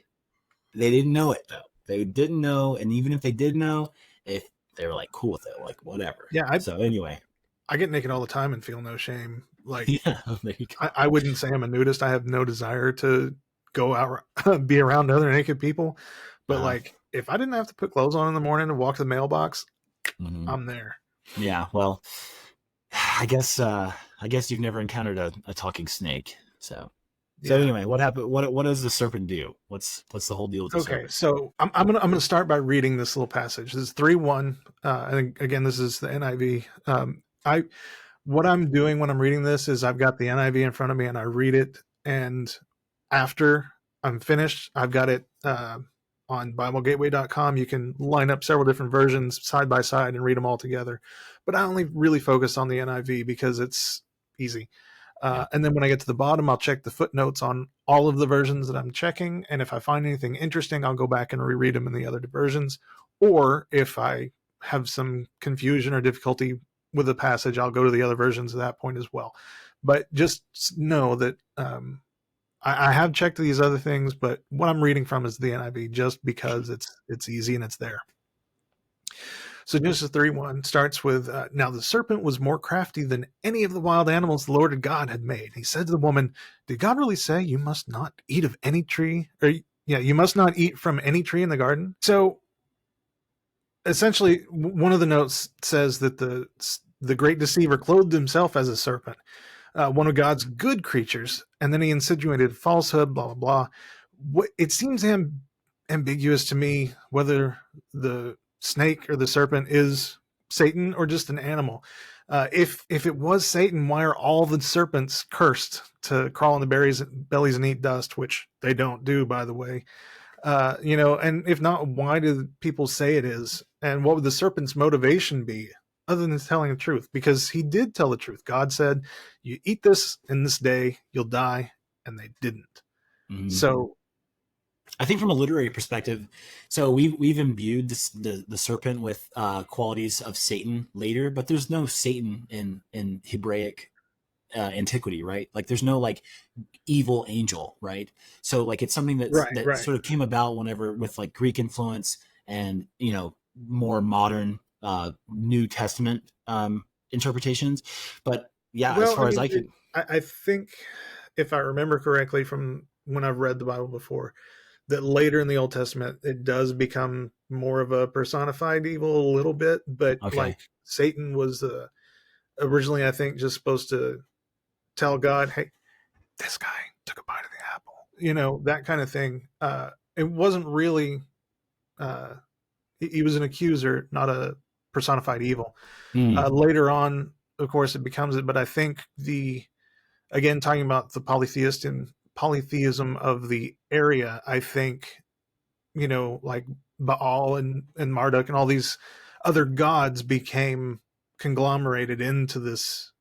They didn't know it though. They didn't know, and even if they did know, if they were like cool with it, like whatever. yeah, So anyway, I get naked all the time and feel no shame. Like yeah, there you go. I wouldn't say I'm a nudist. I have no desire to go out be around other naked people. But Uh, like if I didn't have to put clothes on in the morning and walk to the mailbox, mhm. I'm there. Yeah, well, I guess I guess you've never encountered a talking snake. So Yeah. anyway, what happened? What does the serpent do? What's the whole deal with the Okay, serpent? so I'm gonna start by reading this little passage. This is 3:1. And again, this is the NIV. I What I'm doing when I'm reading this is I've got the NIV in front of me and I read it, and after I'm finished, I've got it on BibleGateway.com. You can line up several different versions side by side and read them all together. But I only really focus on the NIV because it's easy. Yeah. And then when I get to the bottom, I'll check the footnotes on all of the versions that I'm checking. And if I find anything interesting, I'll go back and reread them in the other versions. Or if I have some confusion or difficulty with a passage, I'll go to the other versions at that point as well. But just know that I have checked these other things, but what I'm reading from is the NIV just because it's easy and it's there. So Genesis 3:1 starts with, now the serpent was more crafty than any of the wild animals the Lord God had made. He said to the woman, did God really say you must not eat of any tree? Or, yeah, you must not eat from any tree in the garden? So essentially, one of the notes says that the great deceiver clothed himself as a serpent, one of God's good creatures, and then he insinuated falsehood, blah, blah, blah. It seems ambiguous to me whether the snake or the serpent is Satan or just an animal. If it was Satan, why are all the serpents cursed to crawl in the bellies and eat dust, which they don't do, by the way? And if not, why do people say it is? And what would the serpent's motivation be other than telling the truth? Because he did tell the truth. God said, you eat this in this day, you'll die. And they didn't. Mm-hmm. So I think from a literary perspective, so we've imbued the serpent with qualities of Satan later, but there's no Satan in Hebraic antiquity, right? Like there's no like evil angel, right? So like it's something that sort of came about whenever with like Greek influence and more modern New Testament interpretations. But yeah, as well, far as I can, I think if I remember correctly from when I've read the Bible before, that later in the Old Testament it does become more of a personified evil a little bit, but okay. like Satan was originally, I think, just supposed to tell God, hey, this guy took a bite of the apple, that kind of thing. It wasn't really, he was an accuser, not a personified evil. Later on, of course, it becomes it, but I think again, talking about the polytheism of the area, I think, like Baal and Marduk and all these other gods became conglomerated into this,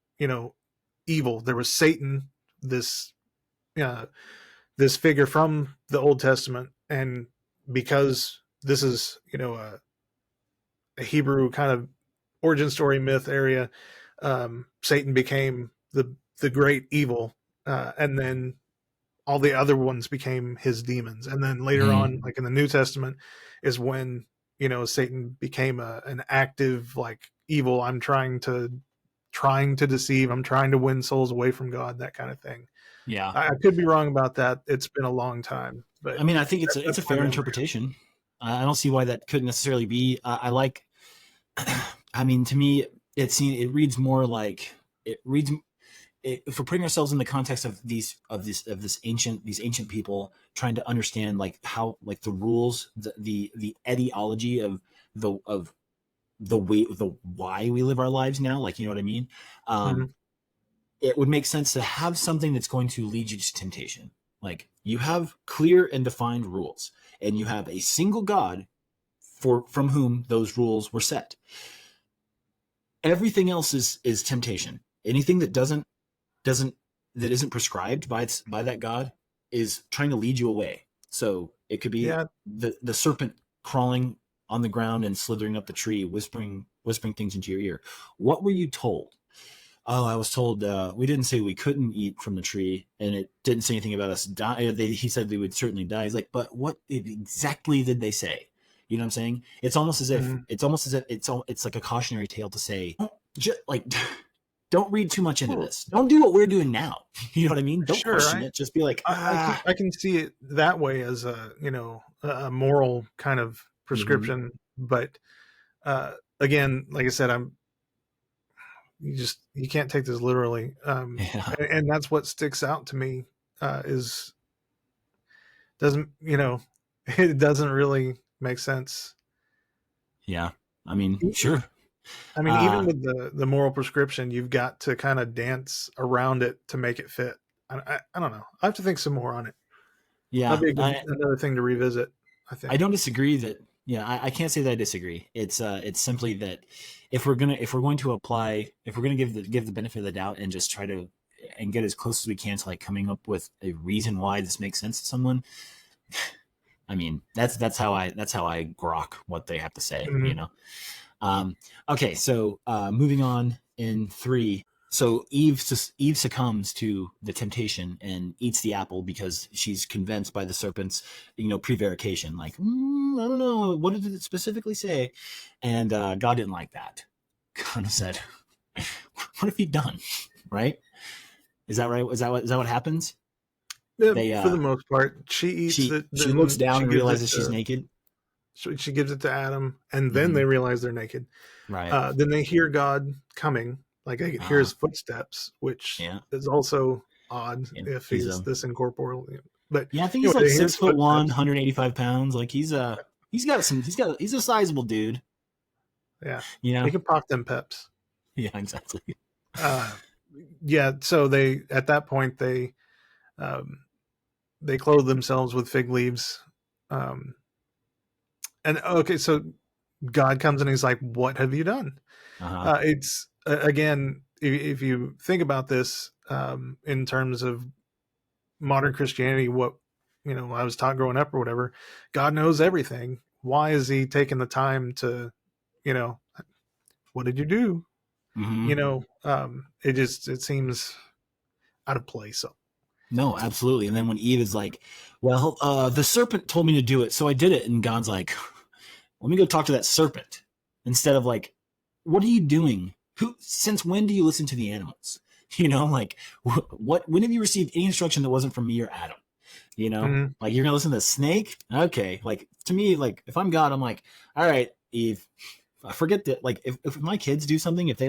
evil. There was Satan, this this figure from the Old Testament, and because this is a Hebrew kind of origin story myth area, Satan became the great evil, and then all the other ones became his demons. And then later on, like in the New Testament, is when Satan became an active like evil. I'm trying to deceive. I'm trying to win souls away from God. That kind of thing. Yeah, I could be wrong about that. It's been a long time, but I mean, I think it's a fair interpretation. I don't see why that couldn't necessarily be. I like. I mean, to me, it reads more like it reads. If we're putting ourselves in the context of these ancient people trying to understand like how like the rules, the etiology of the why we live our lives now, like you know what I mean. It would make sense to have something that's going to lead you to temptation. Like you have clear and defined rules, and you have a single God from whom those rules were set. Everything else is temptation. Anything that that isn't prescribed by that God is trying to lead you away. So it could be the serpent crawling on the ground and slithering up the tree, whispering things into your ear. What were you told? Oh, I was told we didn't say we couldn't eat from the tree, and it didn't say anything about us dying. He said they would certainly die. He's like, but what exactly did they say? You know what I'm saying? It's almost as if it's like a cautionary tale to say, don't read too much into this. Don't do what we're doing now. You know what I mean? Don't question it. Just be like, I can see it that way as a moral kind of prescription. But again, like I said, you can't take this literally. Yeah. And that's what sticks out to me, is doesn't, it doesn't really make sense. Yeah. I mean, sure. I mean, even Uh, with the moral prescription, you've got to kind of dance around it to make it fit. I don't know. I have to think some more on it. That'd yeah. be another thing to revisit, I I think. don't disagree that, yeah, I can't say that I disagree. It's simply that if we're going to apply, if we're going to give the benefit of the doubt and just try to and get as close as we can to like coming up with a reason why this makes sense to someone, I mean, that's how I grok what they have to say, you Mhm. know? Okay, so moving on in 3. So Eve succumbs to the temptation and eats the apple because she's convinced by the serpent's, prevarication. Like, I don't know, what did it specifically say? And God didn't like that. God said, "What have you done?" Right? Is that right? Is that what happens? Yeah, They for the most part, she eats she it, she looks then down and realizes she's naked. she gives it to Adam, and then Hmm. they realize they're naked. Right. Then they hear God coming, like they can hear Uh, his footsteps, which yeah. is also odd Yeah. if He's he's this incorporeal. But Yeah, I think he's anyway, like they hear six his foot one, footsteps. 185 pounds. Like he's a sizable dude. Yeah, You he know? can pop them peps. Yeah, exactly. Uh, yeah, so they at that point um, they clothe themselves with fig leaves. Um, and okay, so God comes and he's like, "What have you done?" Uh huh. It's again, if you think about this, in terms of modern Christianity, what I was taught growing up or whatever, God knows everything. Why is he taking the time to, you know, what did you do? Hmm. It seems out of place. So, No, absolutely. And then when Eve is like, "Well, the serpent told me to do it, so I did it," and God's like, "Let me go talk to that serpent," instead of like, "What are you doing? Who? Since when do you listen to the animals?" Like, what? When have you received any instruction that wasn't from me or Adam? mhm. Like you're gonna listen to the snake? Okay. Like to me, like if I'm God, I'm like, all right, Eve, I forget that. Like if my kids do something, if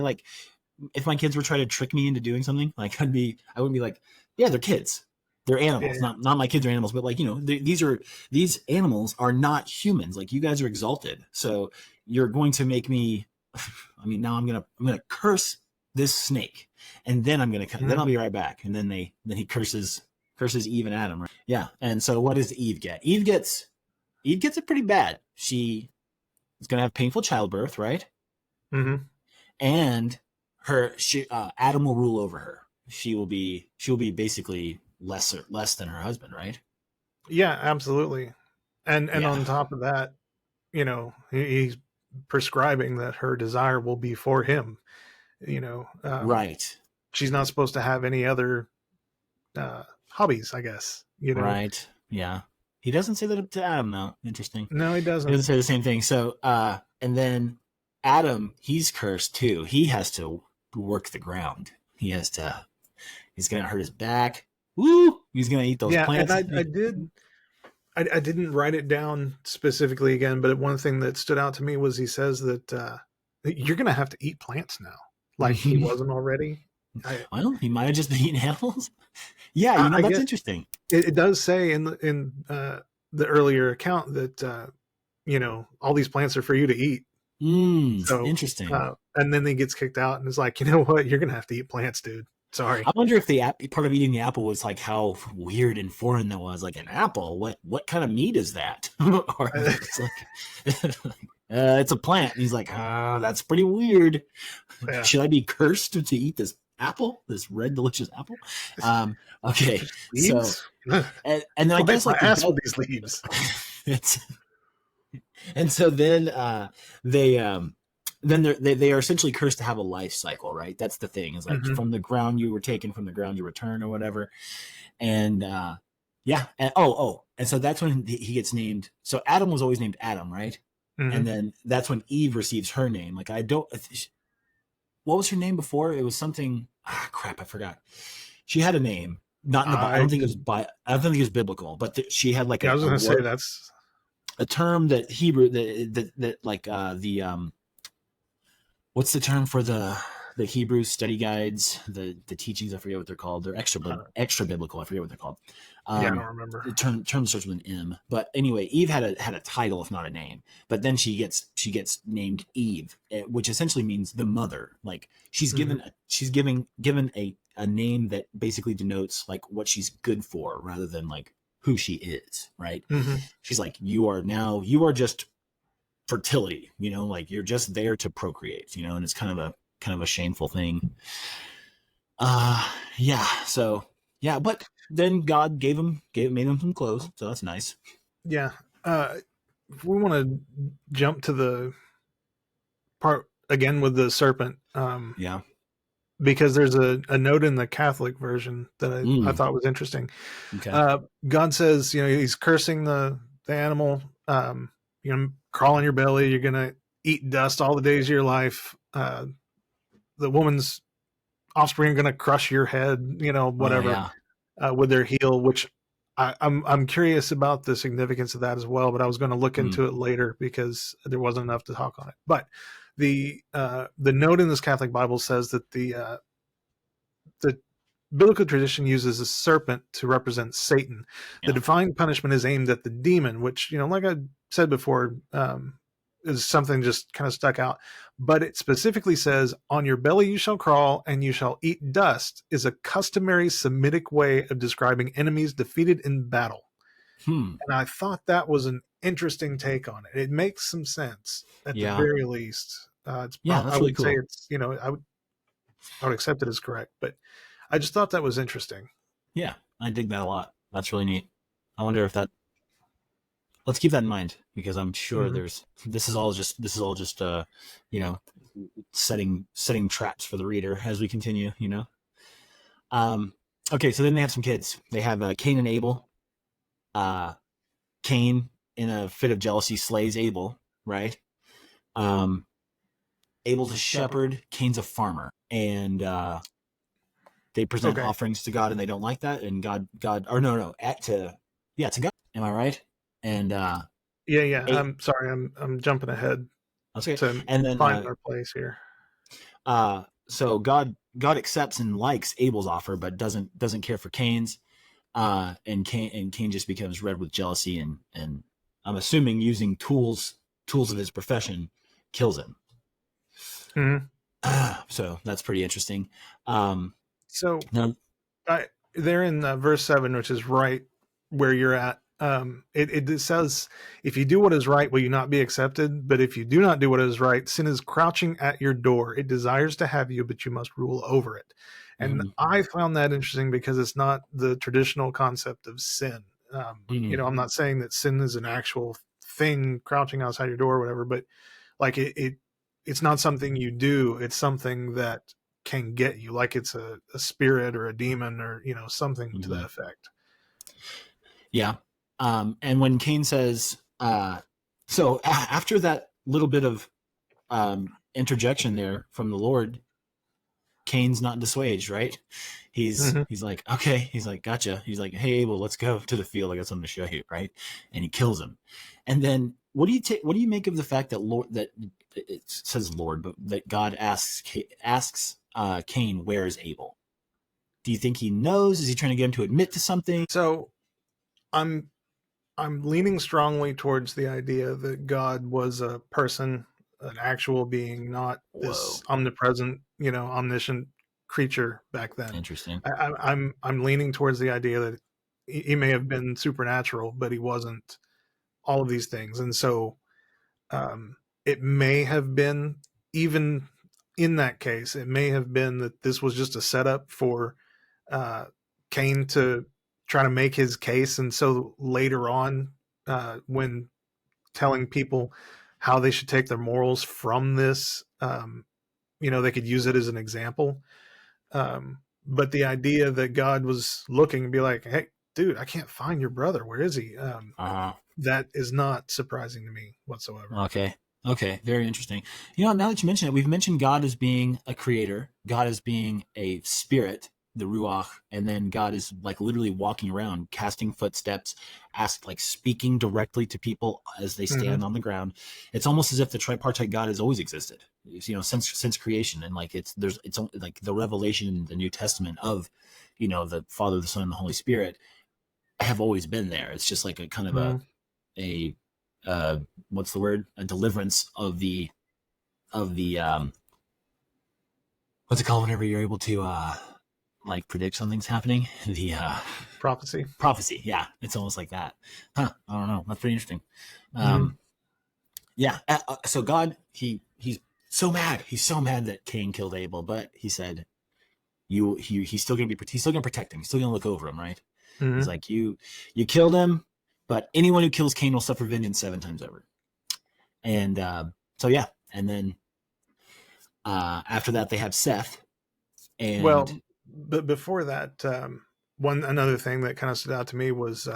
my kids were trying to trick me into doing something, like I wouldn't be like, yeah, they're kids. They're animals. Yeah. Not my kids are animals, but like, these animals are not humans. Like you guys are exalted. So you're going to make me, I mean, now I'm gonna curse this snake, and then then Mhm. I'll be right back. And then he curses Eve and Adam. Right? Yeah. And so what does Eve get? Eve gets it pretty bad. She is gonna have painful childbirth, right? Mhm. And Adam will rule over her. She will be basically less than her husband, right? Yeah, absolutely. And Yeah. on top of that, he's prescribing that her desire will be for him. You know, Right. she's not supposed to have any other hobbies, I guess. Right. Yeah. He doesn't say that to Adam though. Interesting. No, he He doesn't. doesn't say the same thing. So and then Adam, he's cursed too. He has to work the ground. He's gonna hurt his back. Woo! He's gonna eat those Yeah, and plants. I didn't write it down specifically again, but one thing that stood out to me was he says that you're going to have to eat plants now, like he wasn't already. I, Well, he might have just been eating animals. Yeah, I that's get interesting. it does say in the earlier account that all these plants are for you to eat. So Interesting. and then he gets kicked out and is like, you know what, you're going to have to eat plants, dude. I Sorry. wonder if the part of eating the apple was like how weird and foreign that was. Like an apple, what kind of meat is that? Or it's like it's a plant. And he's like, that's pretty weird. Yeah. Should I be cursed to eat this apple, this red delicious apple? Okay, Just so leaves. and then I Wipe guess my like ass with these leaves. it's and so then they they are essentially cursed to have a life cycle, right? That's the thing, is like Hmm. from the ground you were taken, from the ground you return, or whatever. And yeah, and and so that's when he gets named. So Adam was always named Adam, right? And Hmm. then that's when Eve receives her name. Like I don't, what was her name before? It was something. Crap, I forgot. She had a name. Not in the Bible. I I don't think it was I don't think it was biblical, but she had like Yeah, I was a gonna say word, that's a term that Hebrew that like the what's the term for the Hebrew study guides, the teachings, I forget what they're called. They're extra biblical. I forget what they're called. Yeah, I don't remember. The term starts with an M. But anyway, Eve had a title, if not a name. But then she gets named Eve, which essentially means the mother. Like she's given a name that basically denotes like what she's good for, rather than like who she is. Right? Mm-hmm. She's like, you are just fertility. Like you're just there to procreate. And it's kind of a shameful thing. Yeah. So yeah, but then God made him some clothes, so that's nice. Yeah. If we want to jump to the part again with the serpent, Yeah. because there's a note in the Catholic version that I thought was interesting. Okay. God says, he's cursing the animal, crawl on your belly, you're gonna eat dust all the days of your life. The woman's offspring are gonna crush your head, whatever, with their heel, which I'm curious about the significance of that as well, but I was going to look into it later because there wasn't enough to talk on it. But the note in this Catholic Bible says that the biblical tradition uses a serpent to represent Satan. Yeah. The divine punishment is aimed at the demon, which, like I said before, is something just kind of stuck out. But it specifically says, on your belly you shall crawl and you shall eat dust, is a customary Semitic way of describing enemies defeated in battle. And I thought that was an interesting take on it. It makes some sense at the very least. That's I really would cool. say it's, I would accept it as correct, but I just thought that was interesting. Yeah, I dig that a lot. That's really neat. I wonder if let's keep that in mind, because I'm sure this is all just setting traps for the reader as we continue, Okay, so then they have some kids. They have Cain and Abel. Cain, in a fit of jealousy, slays Abel, right? Abel's a shepherd, Cain's a farmer, and they present offerings to God, and they don't like that, and God, to God. Am I right? And yeah. I'm sorry, I'm jumping ahead. Okay. To and then find our place here. So God accepts and likes Abel's offer, but doesn't care for Cain's. And Cain just becomes red with jealousy, and I'm assuming using tools of his profession, kills him. So that's pretty interesting. So they're in verse 7, which is right where you're at. It says, if you do what is right, will you not be accepted? But if you do not do what is right, sin is crouching at your door. It desires to have you, but you must rule over it. And I found that interesting because it's not the traditional concept of sin. I'm not saying that sin is an actual thing crouching outside your door or whatever, but like it's not something you do. It's something that can get you, like it's a spirit or a demon or, something to that effect. Yeah. And when Cain says, so after that little bit of interjection there from the Lord, Cain's not dissuaged, right? He's like, okay. He's like, gotcha. He's like, hey, Abel, let's go to the field. I got something to show you, right? And he kills him. And then what do you make of the fact that it says Lord, but that God asks Cain, where is Abel? Do you think he knows? Is he trying to get him to admit to something? So I'm leaning strongly towards the idea that God was a person, an actual being, not this omnipresent, omniscient creature back then. Interesting. I'm leaning towards the idea that he may have been supernatural, but he wasn't all of these things. And so it may have been, even in that case, it may have been that this was just a setup for Cain to try to make his case. And so later on, when telling people how they should take their morals from this, they could use it as an example. But the idea that God was looking and be like, hey, dude, I can't find your brother. Where is he? That is not surprising to me whatsoever. Okay. Very interesting. Now that you mention it, we've mentioned God as being a creator, God as being a spirit, the ruach, and then God is like literally walking around, casting footsteps, speaking directly to people as they Mm-hmm. stand on the ground. It's almost as if the tripartite God has always existed, since creation, and like it's like the revelation in the New Testament of, the Father, the Son, and the Holy Spirit have always been there. It's just like a kind of Mm-hmm. a what's the word? A deliverance of the what's it called whenever you're able to like predict something's happening? The Prophecy. prophecy. Yeah, it's almost like that. Huh? I don't know. That's pretty interesting. Mm-hmm. Yeah. So God, he's so mad. He's so mad that Cain killed Abel, but he said, he's still gonna protect him. He's still gonna look over him, right? He's Mm-hmm. like, you killed him, but anyone who kills Cain will suffer vengeance 7 times over. And so yeah, and then after that they have Seth, and Well, but before that, another thing that kind of stood out to me was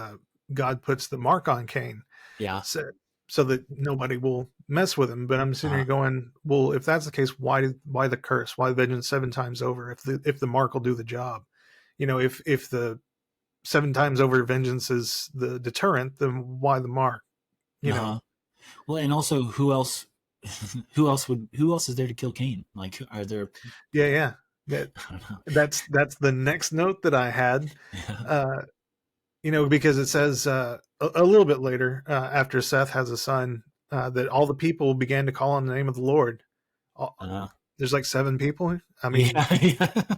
God puts the mark on Cain, yeah, so, so that nobody will mess with him. But I'm sitting here going, well, if that's the case, why the curse? Why vengeance 7 times over? If the mark will do the job, if the 7 times over vengeance is the deterrent, then why the mark? You know, well, and also who else? Who else is there to kill Cain? Like, are there? yeah, yeah. That I don't know. that's the next note that I had. Uh, because it says a little bit later, after Seth has a son, that all the people began to call on the name of the Lord. All, Uh, there's like 7 people. I mean, yeah, yeah.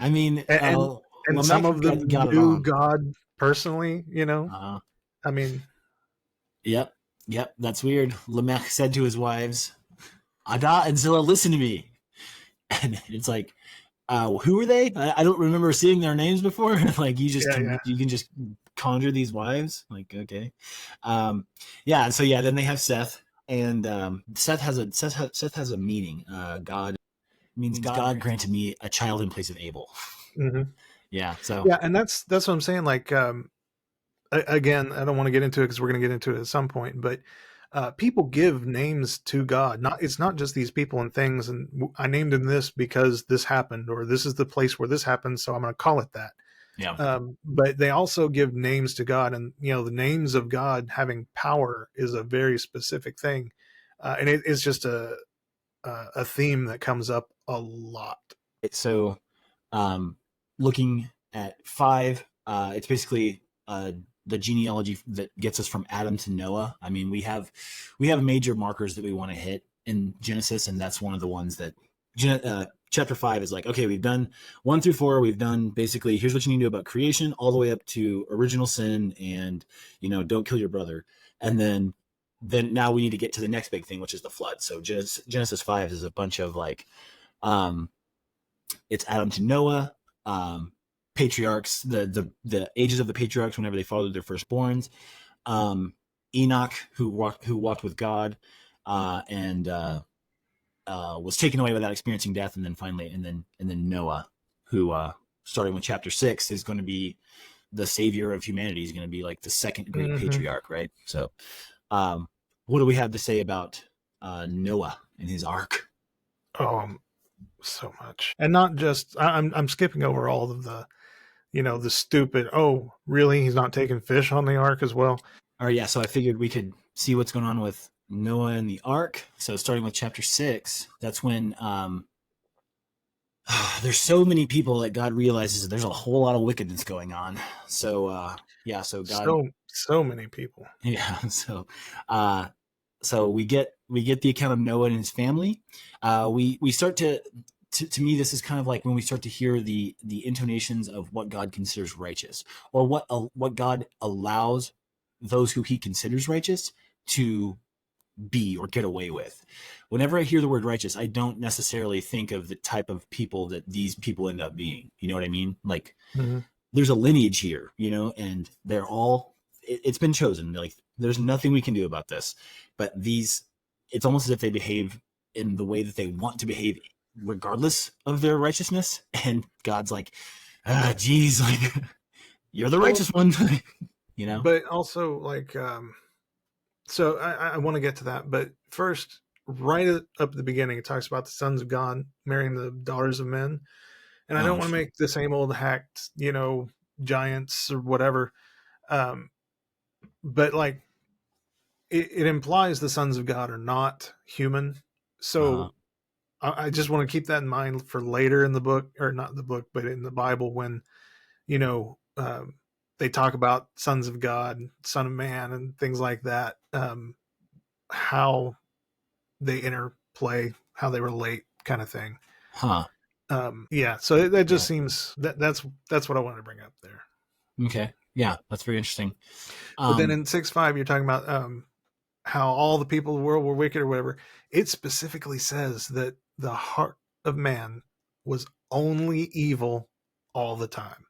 I mean, and and some Lamech of them got it knew on. God personally. Uh, I mean, yep, yep. That's weird. Lamech said to his wives, "Ada and Zillah, listen to me." And it's like, who are they? I don't remember seeing their names before. Like yeah, yeah. you can just conjure these wives. Like, okay, yeah. So yeah, then they have Seth, and Seth has a meaning. God means God granted me a child in place of Abel. Hmm. Yeah. So Yeah, and that's what I'm saying. Like, again, I don't want to get into it because we're going to get into it at some point, but people give names to God. It's not just these people and things. And I named him this because this happened, or this is the place where this happened, so I'm going to call it that. yeah. But they also give names to God, and the names of God having power is a very specific thing, and it's just a theme that comes up a lot. So, looking at 5, it's basically the genealogy that gets us from Adam to Noah. I mean, we have major markers that we want to hit in Genesis, and that's one of the ones that chapter 5 is like, okay, we've done 1 through 4. We've done basically, here's what you need to know about creation, all the way up to original sin, and don't kill your brother, and then now we need to get to the next big thing, which is the flood. So Genesis 5 is a bunch of like, it's Adam to Noah, patriarchs, the ages of the patriarchs whenever they fathered their firstborns, Enoch who walked with God, and was taken away without experiencing death, and then finally, and then Noah, who starting with chapter 6 is going to be the savior of humanity. He's going to be like the second great Hmm. patriarch, right? So, what do we have to say about Noah and his ark? Oh, so much, and not just. I'm skipping over all of the stupid. Oh, really? He's not taking fish on the ark as well. All right, yeah. So I figured we could see what's going on with Noah and the ark. So starting with chapter 6, that's when there's so many people that God realizes there's a whole lot of wickedness going on. So yeah, so God, So many people. yeah. Uh, so we get the account of Noah and his family. We start to me, this is kind of like when we start to hear the intonations of what God considers righteous, or what God allows those who He considers righteous to be or get away with. Whenever I hear the word righteous, I don't necessarily think of the type of people that these people end up being. You know what I mean? Like, Hmm. there's a lineage here, and they're all, it's been chosen. Like, there's nothing we can do about this. But it's almost as if they behave in the way that they want to behave, regardless of their righteousness. And God's like, geez, like, you're the Well, righteous one, you know? but also like, so I want to get to that, but first, right up at the beginning, it talks about the sons of God marrying the daughters of men, And I don't Oh, want to make the same old hacked, giants or whatever. Um, but like it implies the sons of God are not human. uh, So I just want to keep that in mind for later in the book, or not the book, but in the Bible, when you know they talk about sons of God, son of man, and things like that. How they interplay, how they relate, kind of thing. huh. Yeah, so that just Yeah. seems that's what I wanted to bring up there. Okay. Yeah, that's very interesting. But then Um, in 6:5, you're talking about how all the people of the world were wicked or whatever. It specifically says that the heart of man was only evil all the time,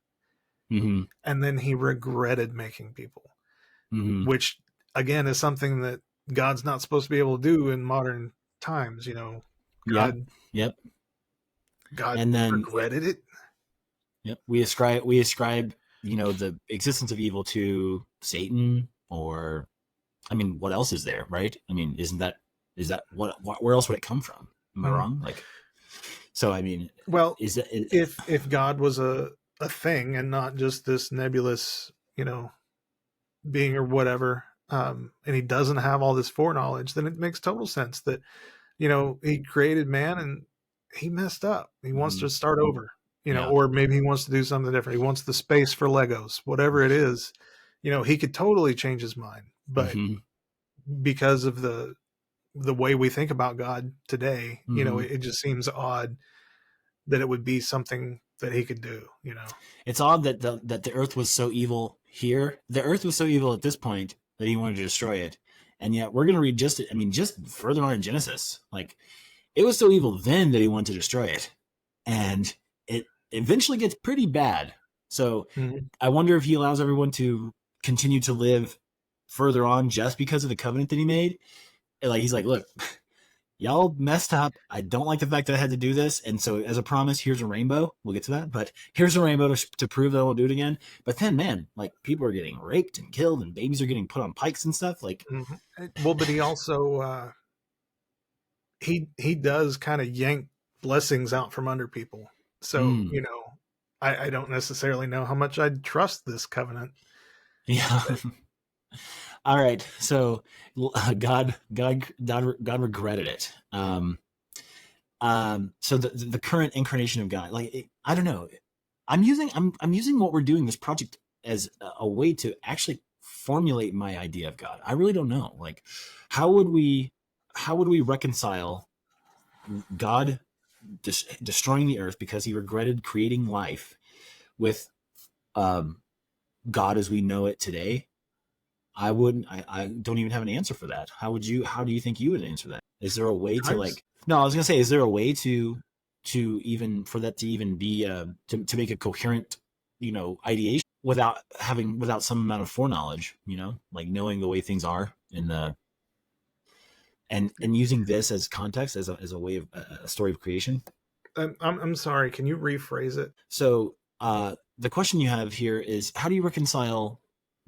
mm-hmm, and then he regretted making people, mm-hmm. which again is something that God's not supposed to be able to do in modern times. Yep. God Yep. God And then, regretted it. yep, we ascribe the existence of evil to Satan, or I mean, what else is there, right? I mean, is that what where else would it come from? Am I Mhm. wrong? Like, so I mean, Well, is that if God was a thing and not just this nebulous, being or whatever, and he doesn't have all this foreknowledge, then it makes total sense that he created man and he messed up. He wants mm-hmm, to start over, yeah, or maybe he wants to do something different. He wants the space for Legos, whatever it is. He could totally change his mind, but mm-hmm, because of the way we think about God today, mm-hmm. it just seems odd that it would be something that he could do. It's odd that the Earth was so evil here. The Earth was so evil at this point that he wanted to destroy it, and yet we're gonna read just further on in Genesis, like it was so evil then that he wanted to destroy it, and it eventually gets pretty bad. So Mhm. I wonder if he allows everyone to continue to live further on just because of the covenant that he made. And like he's like, look, y'all messed up. I don't like the fact that I had to do this. And so, as a promise, here's a rainbow. We'll get to that, but here's a rainbow to prove that I won't do it again. But then, man, like people are getting raped and killed, and babies are getting put on pikes and stuff. Like, Mhm. Well, but he also he does kind of yank blessings out from under people. So mm, I don't necessarily know how much I'd trust this covenant. yeah. But All right. So, God regretted it. So the current incarnation of God, like I don't know, I'm using what we're doing this project as a way to actually formulate my idea of God. I really don't know. Like, how would we how would we reconcile God destroying the earth because he regretted creating life with um, God as we know it today? I wouldn't. I don't even have an answer for that. How would you? How do you think you would answer that? Is there a way to I've like? No, I was gonna say, is there a way to even for that to even be to make a coherent ideation without some amount of foreknowledge, like knowing the way things are in the and using this as context as a way of a story of creation. I'm sorry. Can you rephrase it? So the question you have here is, how do you reconcile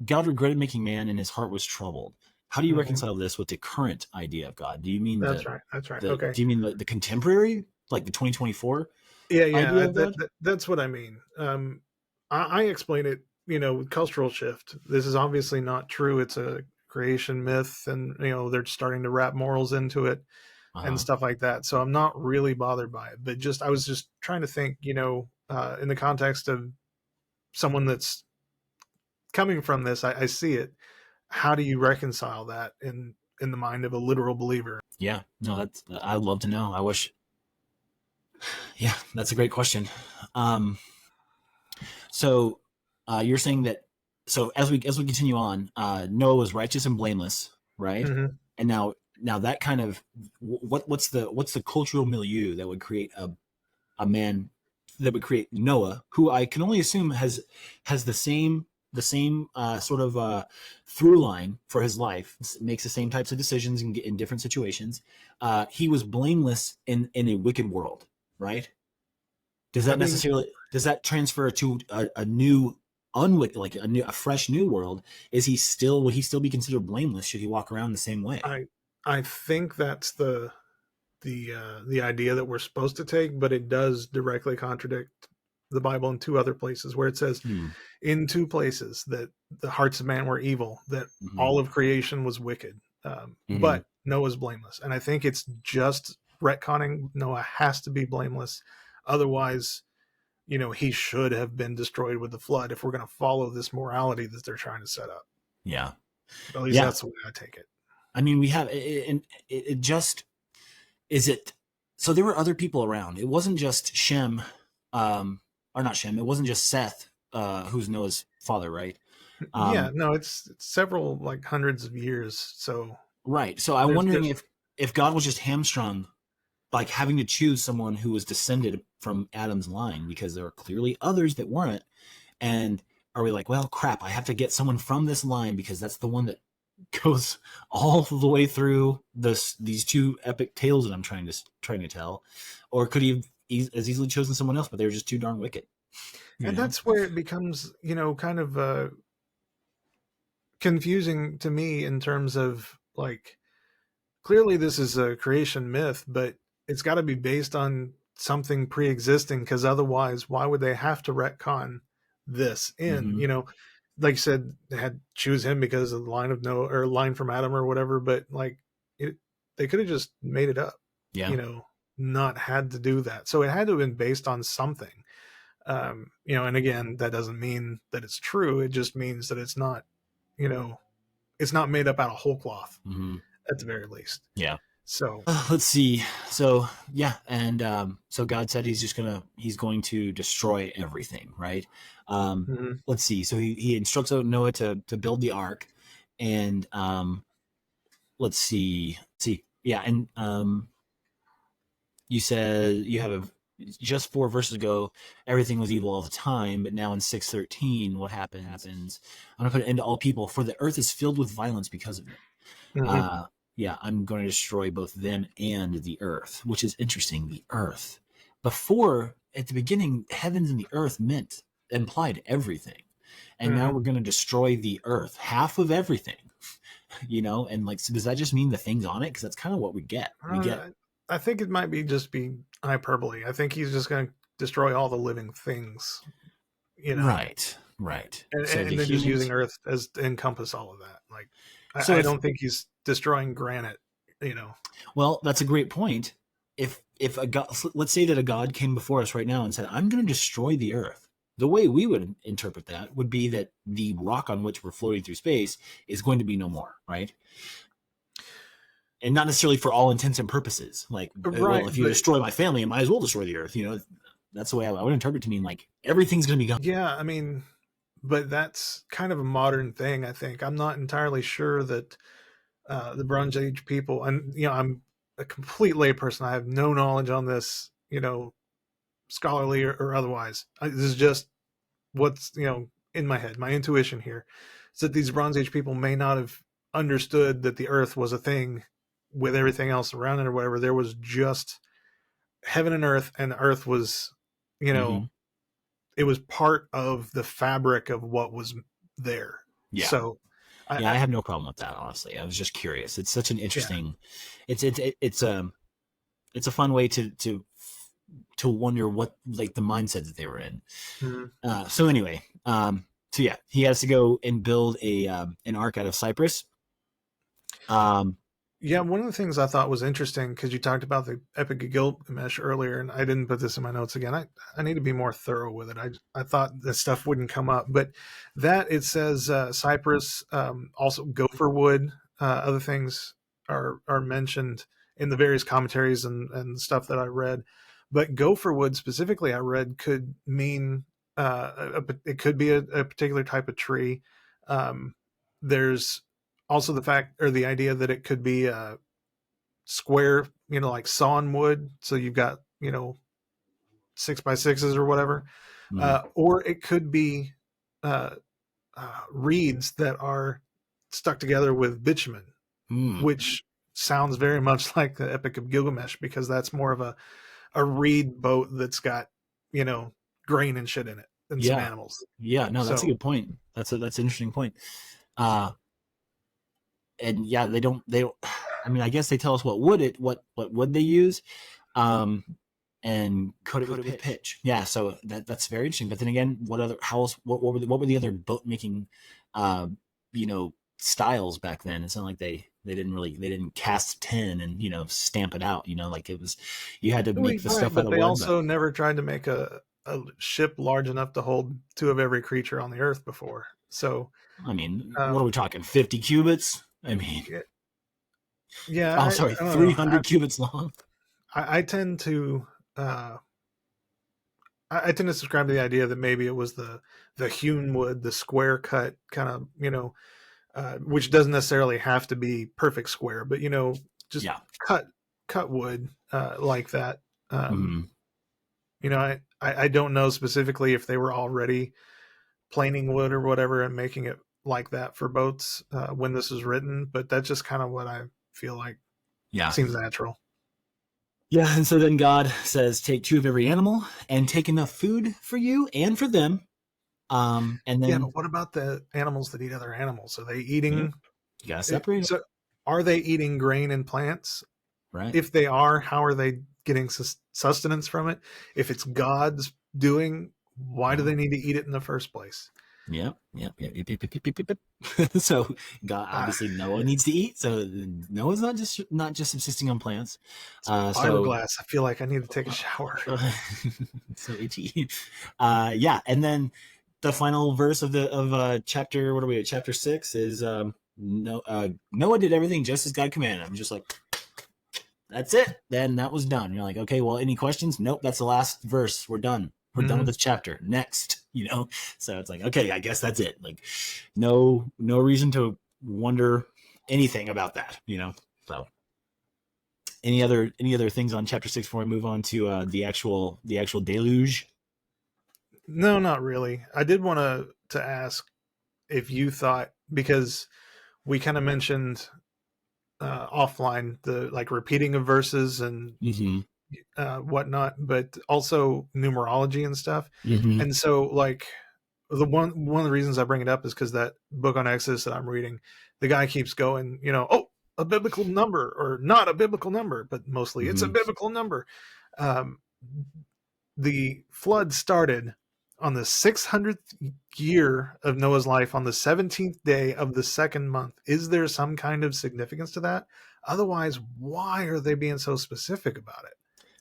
God regretted making man and his heart was troubled? How do you Hmm. reconcile this with the current idea of God? Do you mean That's right. That's right. the Okay. do you mean the contemporary, like the 2024 Yeah, idea yeah. of God? That's what I mean. I explain it. With cultural shift. This is obviously not true. It's a creation myth, and they're starting to wrap morals into it and Uh-huh. stuff like that. So I'm not really bothered by it. But I was just trying to think, in the context of someone that's coming from this, I see it. How do you reconcile that in the mind of a literal believer? Yeah. No, I'd love to know. I wish. Yeah, that's a great question. Um, so you're saying that so as we continue on, Noah was righteous and blameless, right? Hmm. And now that kind of what's the cultural milieu that would create a man that would create Noah, who I can only assume has the same sort of through line for his life, makes the same types of decisions in different situations. He was blameless in a wicked world, right? I mean, Does that transfer to a new unwicked, like a fresh new world? Would he still be considered blameless should he walk around the same way? I I think that's the idea that we're supposed to take, but it does directly contradict. the Bible in two other places where it says Hmm. in two places that the hearts of man were evil, that Hmm. all of creation was wicked, Hmm. but Noah's blameless. And I think it's just retconning Noah has to be blameless. Otherwise, he should have been destroyed with the flood if we're going to follow this morality that they're trying to set up. Yeah. At least Yeah. that's the way I take it. I mean, we have it just is it. So there were other people around. It wasn't just Shem, or not Shem. It wasn't just Seth, who's Noah's father, right? Yeah, Um, no, it's several like hundreds of years. So right. So I'm wondering there's if God was just hamstrung, like having to choose someone who was descended from Adam's line, because there are clearly others that weren't. And are we like, well, crap, I have to get someone from this line because that's the one that goes all the way through these two epic tales that I'm trying to tell, or could he have as easily chosen someone else, but they were just too darn wicked, you and know? that's where it becomes, kind of confusing to me in terms of like clearly this is a creation myth, but it's got to be based on something pre-existing because otherwise why would they have to retcon this in, Mm-hmm. like you said, they had to choose him because of the line of Noah or line from Adam or whatever, but like they could have just made it up, Yeah. you know, not had to do that. So it had to have been based on something. And again, that doesn't mean that it's true. It just means that it's not, you know, it's not made up out of whole cloth Mm-hmm. at the very least. Yeah. So, Let's see. So yeah, and so God said he's going to destroy everything, right? mhm. Let's see. So he instructs Noah to build the ark, and let's see. Yeah, and you said you have just 4 verses ago, everything was evil all the time, but now in 6:13, what happens? I'm gonna put it into all people, for the earth is filled with violence because of it. Mhm. Uh, yeah, I'm going to destroy both them and the earth, which is interesting. The earth. Before, at the beginning, heavens and the earth implied everything. And now Mhm. we're going to destroy the earth, half of everything, And like, so does that just mean the things on it? Because that's kind of what we get. We get, I think it might be just be hyperbole. I think he's just going to destroy all the living things, you know, right, right. and, So the and then just using humans. Earth as to encompass all of that. Like, So I if, don't think he's destroying granite, you know. well, that's a great point. If a god, let's say that a god came before us right now and said, "I'm going to destroy the earth," the way we would interpret that would be that the rock on which we're floating through space is going to be no more, right? And not necessarily for all intents and purposes. Like, well, Right, if you but destroy my family, I might as well destroy the earth. That's the way I would interpret it to mean like everything's going to be gone. yeah, I mean, but that's kind of a modern thing. I think I'm not entirely sure that the Bronze Age people, and I'm a complete layperson. I have no knowledge on this, scholarly or otherwise. This is just what's in my head, my intuition here, is that these Bronze Age people may not have understood that the Earth was a thing with everything else around it or whatever. There was just heaven and Earth, and Earth was, you Mm-hmm. know, it was part of the fabric of what was there. Yeah, So, yeah, I I have no problem with that. Honestly, I was just curious. It's such an yeah, interesting. It's a fun way to wonder what like the mindset that they were in. mhm. So anyway, so yeah, he has to go and build an ark out of cypress. Um, Yeah, one of the things I thought was interesting because you talked about the Epic of Gilgamesh earlier, and I didn't put this in my notes again. I need to be more thorough with it. I thought this stuff wouldn't come up, but that it says cypress, also gopher wood, other things are mentioned in the various commentaries and stuff that I read. But gopher wood specifically, I read could mean it could be a particular type of tree. There's also the fact or the idea that it could be a square, like sawn wood. So you've got, 6x6s or whatever. mm, Or it could be uh, reeds that are stuck together with bitumen, mm, which sounds very much like the Epic of Gilgamesh because that's more of a reed boat that's got, you know, grain and shit in it and some yeah, animals. yeah. No, that's a So, good point. That's an interesting point. Uh, and yeah, they don't. I mean, I guess they tell us what wood they use. Um, and coat it with pitch. Yeah, so that's very interesting. But then again, what other how else what were the other boat making you know, styles back then? It's not like they didn't cast tin and, you know, stamp it out, you know, like it was, you had to make the Right, stuff out but of they wood. But also never tried to make a ship large enough to hold two of every creature on the earth before. So, I mean, what are um, we talking? 50 cubits? I mean, yeah, yeah, oh, sorry, I don't know. 300 cubits long. I tend to uh, I tend to subscribe to the idea that maybe it was the hewn wood, the square cut kind of, you know, which doesn't necessarily have to be perfect square, but you know, just Yeah. cut cut wood like that. Um, Mm-hmm. you know, I don't know specifically if they were already planing wood or whatever and making it like that for boats when this was written, but that's just kind of what I feel like Yeah. seems natural. Yeah. And so then God says, take two of every animal and take enough food for you and for them. And Yeah, then, but what about the animals that eat other animals? Are they yeah, eating you got to it? separate it. So, are they eating grain and plants? Right. If they are, how are they getting sustenance from it? If it's God's doing, why do Yeah. they need to eat it in the first place? Yep. Yep. Yep. Yep. Yep. Yep. Yep. Yep. Yep. So God, Uh, obviously Noah needs to eat. So Noah's not just subsisting on plants. So Fiberglass. I feel like I need to take a shower. so itchy. Yeah. And then the final verse of chapter, what are we at? Chapter 6 is, no, Noah did everything just as God commanded. I'm just like, that's it. Then that was done. You're like, okay, well, any questions? Nope. That's the last verse. We're done. We're done with Mhm. this chapter. Next, you know? So it's like, okay, I guess that's it. Like, no reason to wonder anything about that, you know? So any other things on chapter 6 before we move on to the actual deluge? No, not really. I did want to ask if you thought, because we kind of mentioned offline the like repeating of verses and Mm-hmm. whatnot, but also numerology and stuff. Mm-hmm. And so, like, the one of the reasons I bring it up is because that book on Exodus that I'm reading, the guy keeps going, you know, oh, a biblical number or not a biblical number, but mostly it's a Mm-hmm. biblical number. Um, the flood started on the 600th year of Noah's life on the 17th day of the second month. Is there some kind of significance to that? Otherwise, why are they being so specific about it?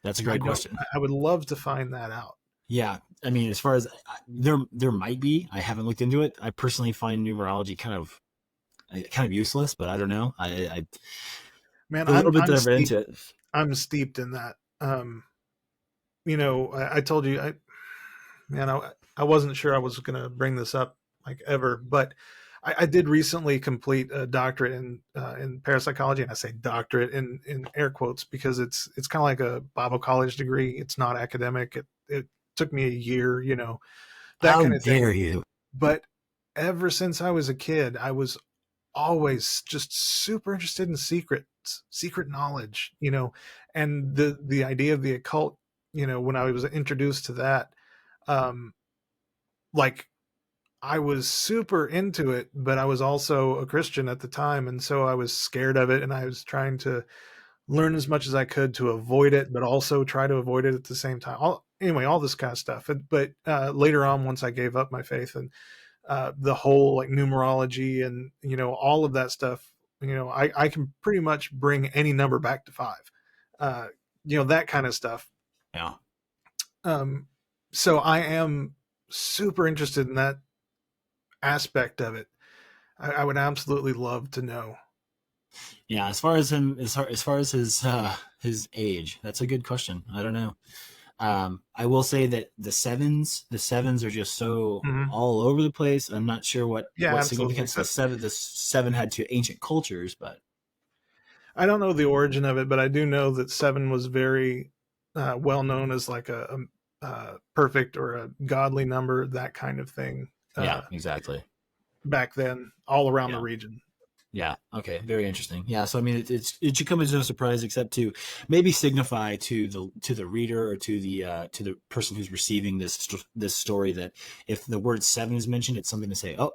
That's a I great don't. question. I would love to find that out. Yeah, I mean, as far as there might be, I haven't looked into it. I personally find numerology kind of useless, but I don't know. I Man, the little bit I'm that I've read steeped. into it. I'm steeped in that. You know, I told you, man, I wasn't sure I was going to bring this up like ever, but I did recently complete a doctorate in parapsychology, and I say doctorate in air quotes because it's kind of like a Bible college degree. It's not academic. It took me a year, you know, that How kind of thing. dare you? But ever since I was a kid, I was always just super interested in secret knowledge, you know, and the idea of the occult, you know, when I was introduced to that, um, like I was super into it, but I was also a Christian at the time, and so I was scared of it, and I was trying to learn as much as I could to avoid it, but also try to avoid it at the same time. Anyway, all this kind of stuff. But later on, once I gave up my faith and the whole like numerology and you know all of that stuff, you know, I can pretty much bring any number back to five. Uh, you know, that kind of stuff. Yeah, Um, so I am super interested in that aspect of it. I would absolutely love to know. yeah. As far as him, as far as his age, that's a good question. I don't know. I will say that the sevens are just so Mhm. all over the place. I'm not sure Yeah, what absolutely. significance the seven had to ancient cultures, but I don't know the origin of it, but I do know that seven was very well known as like a perfect or a godly number, that kind of thing, yeah, exactly. back then, all around the Yeah. region. Yeah. Okay. Very interesting. Yeah. So I mean, it should come as no surprise, except to maybe signify to the reader or to the person who's receiving this story that if the word seven is mentioned, it's something to say. Oh,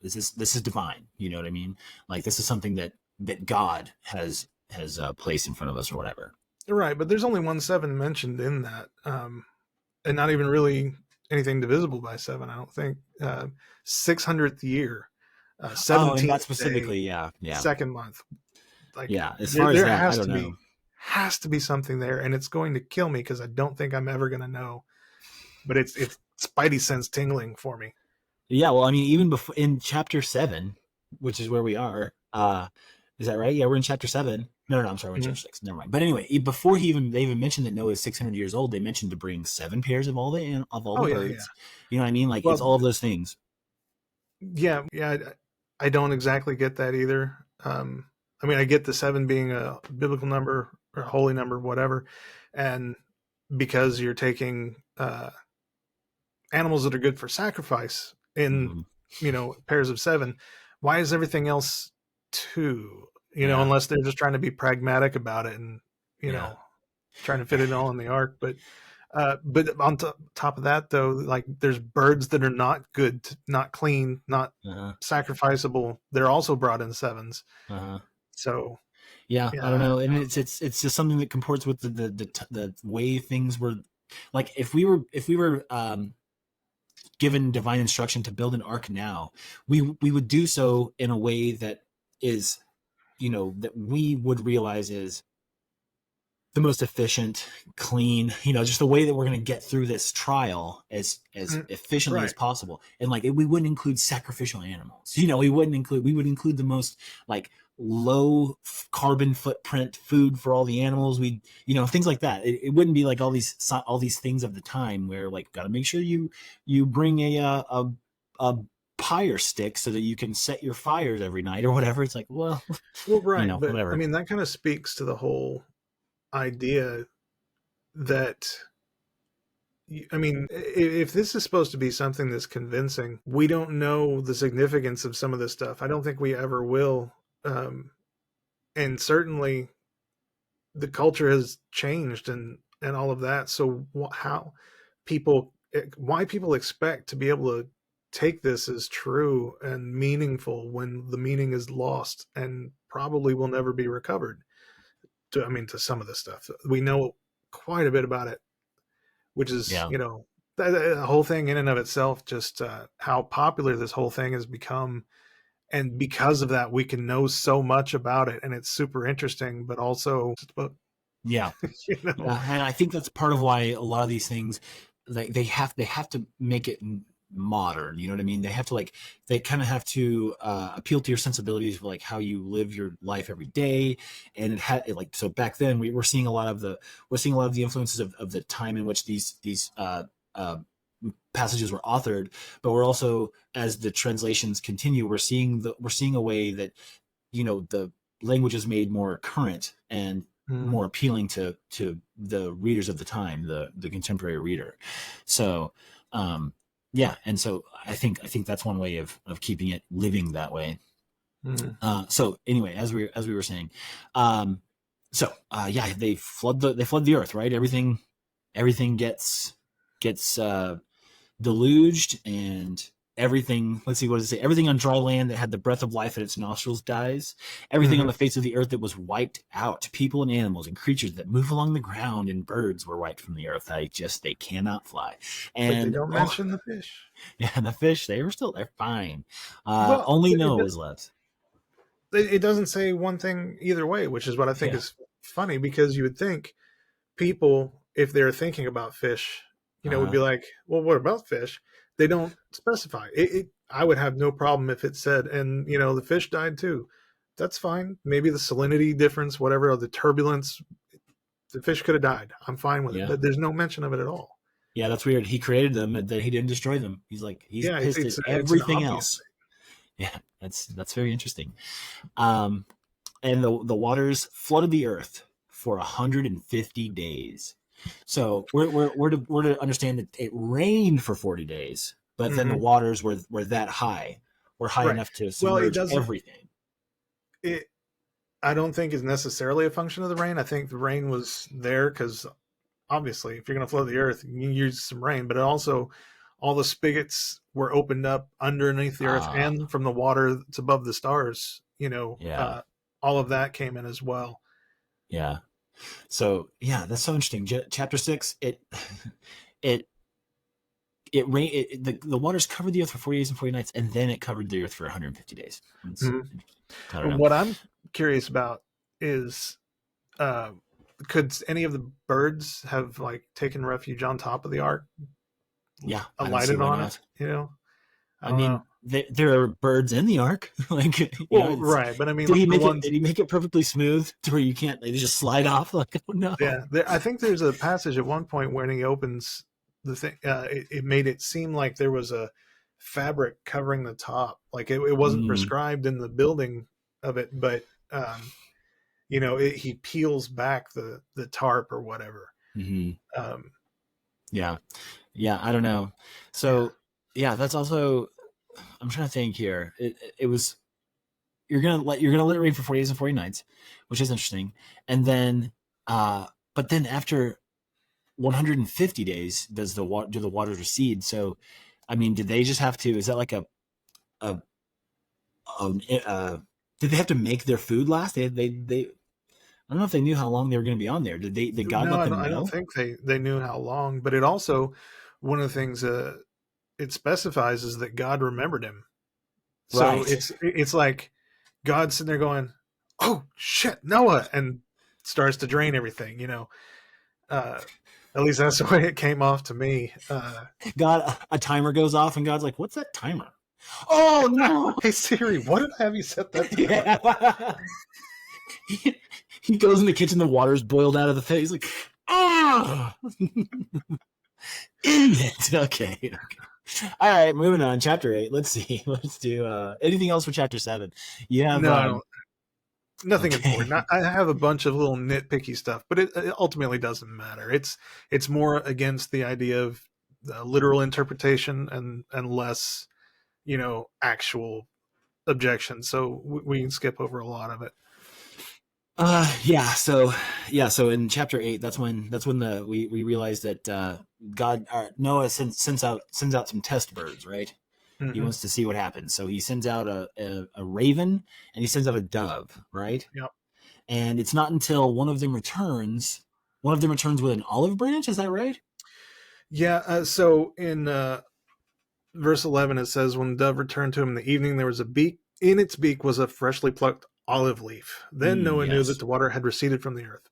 this is divine. You know what I mean? Like this is something that God has placed in front of us or whatever. Right, but there's only one seven mentioned in that, and not even really anything divisible by seven. I don't think. 600th year, Oh, and 17th that day, specifically, yeah, yeah, second month. Like yeah. As there, far as there that, I don't know. has to be something there, and it's going to kill me because I don't think I'm ever going to know. But it's Spidey sense tingling for me. Yeah, well, I mean, even before in chapter 7, which is where we are, is that right? Yeah, we're in chapter 7. No, I'm sorry, we're in Mhm. chapter 6. Never mind. But anyway, before they even mentioned that Noah is 600 years old, they mentioned to bring 7 pairs of all the Oh yeah, yeah. birds. You know what I mean? Like it's Well, all of those things. yeah, yeah. I don't exactly get that either. I mean, I get the seven being a biblical number or a holy number, whatever, and because you're taking animals that are good for sacrifice in Hmm. pairs of seven, why is everything else two? Yeah, Unless they're just trying to be pragmatic about it and you yeah, know trying to fit it all in the ark. But on top of that, though, like there's birds that are not good, not clean, not uh-huh, sacrificable. They're also brought in sevens. uh-huh. So Yeah. I don't yeah, know, and it's just something that comports with the way things were. Like if we were given divine instruction to build an ark now, we would do so in a way that is, that we would realize is the most efficient, clean, just the way that we're going to get through this trial as mm, efficiently as right. possible. And like we wouldn't include sacrificial animals. We would include the most like low carbon footprint food for all the animals. We, things like that. It wouldn't be like all these things of the time where like got to make sure you bring a pyre stick so that you can set your fires every night or whatever. It's like, well, Well, right, but I whatever. mean that kind of speaks to the whole idea that I mean, if this is supposed to be something that's convincing, we don't know the significance of some of this stuff. I don't think we ever will. And certainly the culture has changed and all of that. So how people, why people expect to be able to take this as true and meaningful when the meaning is lost and probably will never be recovered. To some of this stuff, we know quite a bit about it, which is Yeah. the whole thing in and of itself, just how popular this whole thing has become, and because of that we can know so much about it, and it's super interesting, but also Yeah. you know Yeah, and I think that's part of why a lot of these things, like they have to make it modern. You know what I mean? They have to they kind of have to appeal to your sensibilities for like how you live your life every day. And it had like so back then we're seeing a lot of the influences of the time in which these uh, passages were authored. But we're also, as the translations continue, we're seeing a way that the language is made more current and mm, more appealing to the readers of the time, the contemporary reader. So yeah, and so I think that's one way of keeping it living that way. mm, So anyway, as we were saying, um yeah, they flood the earth, right? Everything gets deluged, and everything, let's see, what does it say? Everything on dry land that had the breath of life in its nostrils dies. Everything on mm-hmm. the face of the earth that was wiped out, people and animals and creatures that move along the ground and birds were wiped from the earth. They cannot fly. But they And don't oh, mention the fish. yeah, the fish, they're fine. Well, Only Noah was left. it doesn't say one thing either way, which is what I think Yeah. is funny, because you would think people, if they're thinking about fish, would Uh-huh. be like, well, what about fish? They don't specify it. I would have no problem if it said, and the fish died too. That's fine. Maybe the salinity difference, whatever, or the turbulence, the fish could have died. I'm fine with it, Yeah. but there's no mention of it at all. Yeah, that's weird. He created them and then he didn't destroy them. He's Yeah, pissed at it's an everything obvious else. Yeah, that's very interesting. Um, and the waters flooded the earth for 150 days. So we're to understand that it rained for 40 days, but thing. then the waters were that high, were high Right. enough to Well, it submerge doesn't. everything. It I don't think is necessarily a function of the rain. I think the rain was there because obviously, if you're going to flood the earth, you use some rain. But it also, all the spigots were opened up underneath the earth Ah, and from the water that's above the stars. yeah, All of that came in as well. yeah. So yeah, that's so interesting. Chapter 6, it the waters covered the earth for 40 days and 40 nights, and then it covered the earth for 150 days. It's, Mhm. I don't know. What I'm curious about is, uh, could any of the birds have like taken refuge on top of the ark, Yeah, I don't see alighted why on it? not. I I don't know. mean, there are birds in the ark. Like, Well, it's, right, but I mean, like the did ones. he make it perfectly smooth to where you can't, they just slide off? Like, oh no. Yeah, I think there's a passage at one point when he opens the thing. It made it seem like there was a fabric covering the top, like it wasn't Mm, prescribed in the building of it, but he peels back the tarp or whatever. hmm Um, Yeah. Yeah. I don't know. yeah, So yeah, that's also, I'm trying to think here. It was, you're gonna let it rain for 40 days and 40 nights, which is interesting. And then, but then after 150 days, do the waters recede? So, I mean, did they just have to? Is that like a, did they have to make their food last? They. I don't know if they knew how long they were going to be on there. Did God no, let I them don't know? think they knew how long, but it also, one of the things it specifies is that God remembered him. So Right. it's like God's sitting there going, "Oh shit, Noah," and starts to drain everything. Uh, at least that's the way it came off to me. God, a timer goes off, and God's like, "What's that timer?" Oh no! Hey Siri, what did I have you set that timer? Yeah. He goes in the kitchen. The water's boiled out of the thing. He's like, "Ah, idiot." Okay. All right, moving on. Chapter 8. Let's see. Let's do anything else for chapter 7. You have No, nothing important. okay. I have a bunch of little nitpicky stuff, but it ultimately doesn't matter. It's more against the idea of literal interpretation and less, actual objections. So we can skip over a lot of it. So in chapter 8, that's when the we realize that God Noah sends out some test birds, right? He Hmm. wants to see what happens. So he sends out a raven, and he sends out a dove, right? Yep. And it's not until one of them returns with an olive branch, is that right? Yeah. So in verse 11, it says, "When the dove returned to him in the evening, there was a beak. In its beak was a freshly plucked olive leaf. Then Noah knew that Yes. the water had receded from the earth."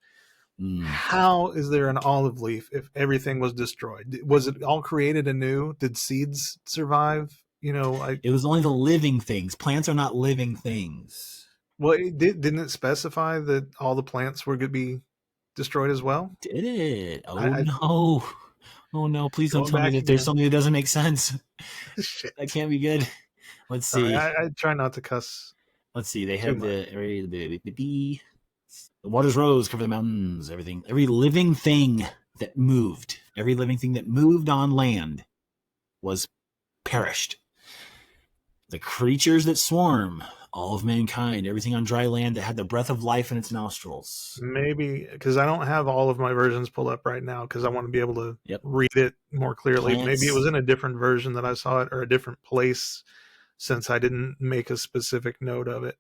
Mm. How is there an olive leaf if everything was destroyed? Was it all created anew? Did seeds survive? I It was only the living things. Plants are not living things. well, didn't it specify that all the plants were going to be destroyed as well? Did it? Oh I no. Oh no, please don't going tell me back that there's again. something that doesn't make sense. That Shit. can't be good. Let's Sorry, see. I try not to cuss Let's see. They too have much. the waters rose, cover the mountains, everything. Every living thing every living thing that moved on land was perished. The creatures that swarm, all of mankind, everything on dry land that had the breath of life in its nostrils. Maybe because I don't have all of my versions pulled up right now because I want to be able to Yep. read it more clearly. Maybe it Plants. was in a different version that I saw it or a different place since I didn't make a specific note of it.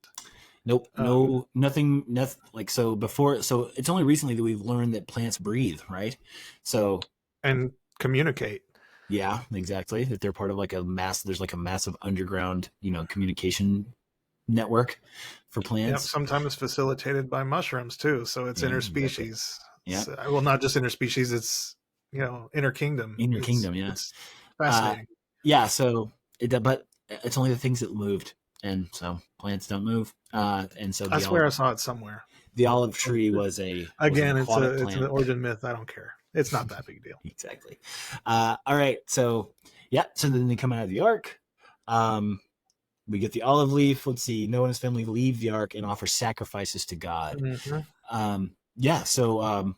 Nope. Um, No, nothing, nothing like so before. So it's only recently that we've learned that plants breathe, right? So and communicate. yeah, exactly. That they're part of like there's like a massive underground, communication network for Yep. plants. Sometimes facilitated by mushrooms too. So it's Yeah, exactly. interspecies. Yeah, Well, not just interspecies. It's interkingdom. in your It's kingdom. Yeah, it's uh, fascinating. yeah. So but it's only the things that moved, and so plants don't move. And so I swear I saw it somewhere. the But olive tree was an again, aquatic it's an plant. origin myth. I don't care. It's not that big a deal. Exactly. All right. So yeah. So then they come out of the ark. Um, we get the olive leaf. Let's see. Noah and his family leave the ark and offer sacrifices to God. Mhm. Yeah. So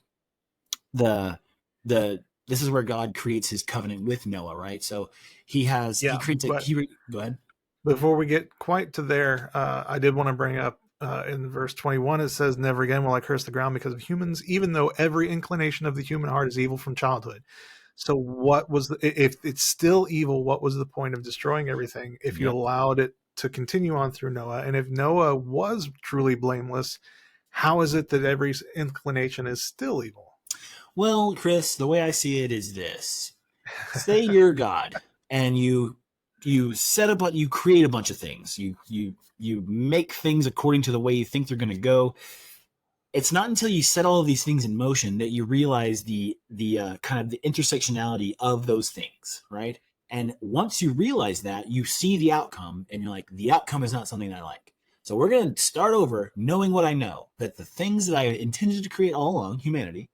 the the this is where God creates his covenant with Noah, right? So he Yeah, creates a but go ahead. before we get quite to there, I did want to bring up in verse 21, it says, "Never again will I curse the ground because of humans, even though every inclination of the human heart is evil from childhood." So, if it's still evil, what was the point of destroying everything if you Yep. allowed it to continue on through Noah? And if Noah was truly blameless, how is it that every inclination is still evil? Well, Chris, the way I see it is this: say you're God, and you set up, you create a bunch of things. You make things according to the way you think they're going to go. It's not until you set all of these things in motion that you realize the kind of the intersectionality of those things, right? And once you realize that, you see the outcome, and you're like, the outcome is not something I like. So we're going to start over, knowing what I know, that the things that I intended to create all along, humanity,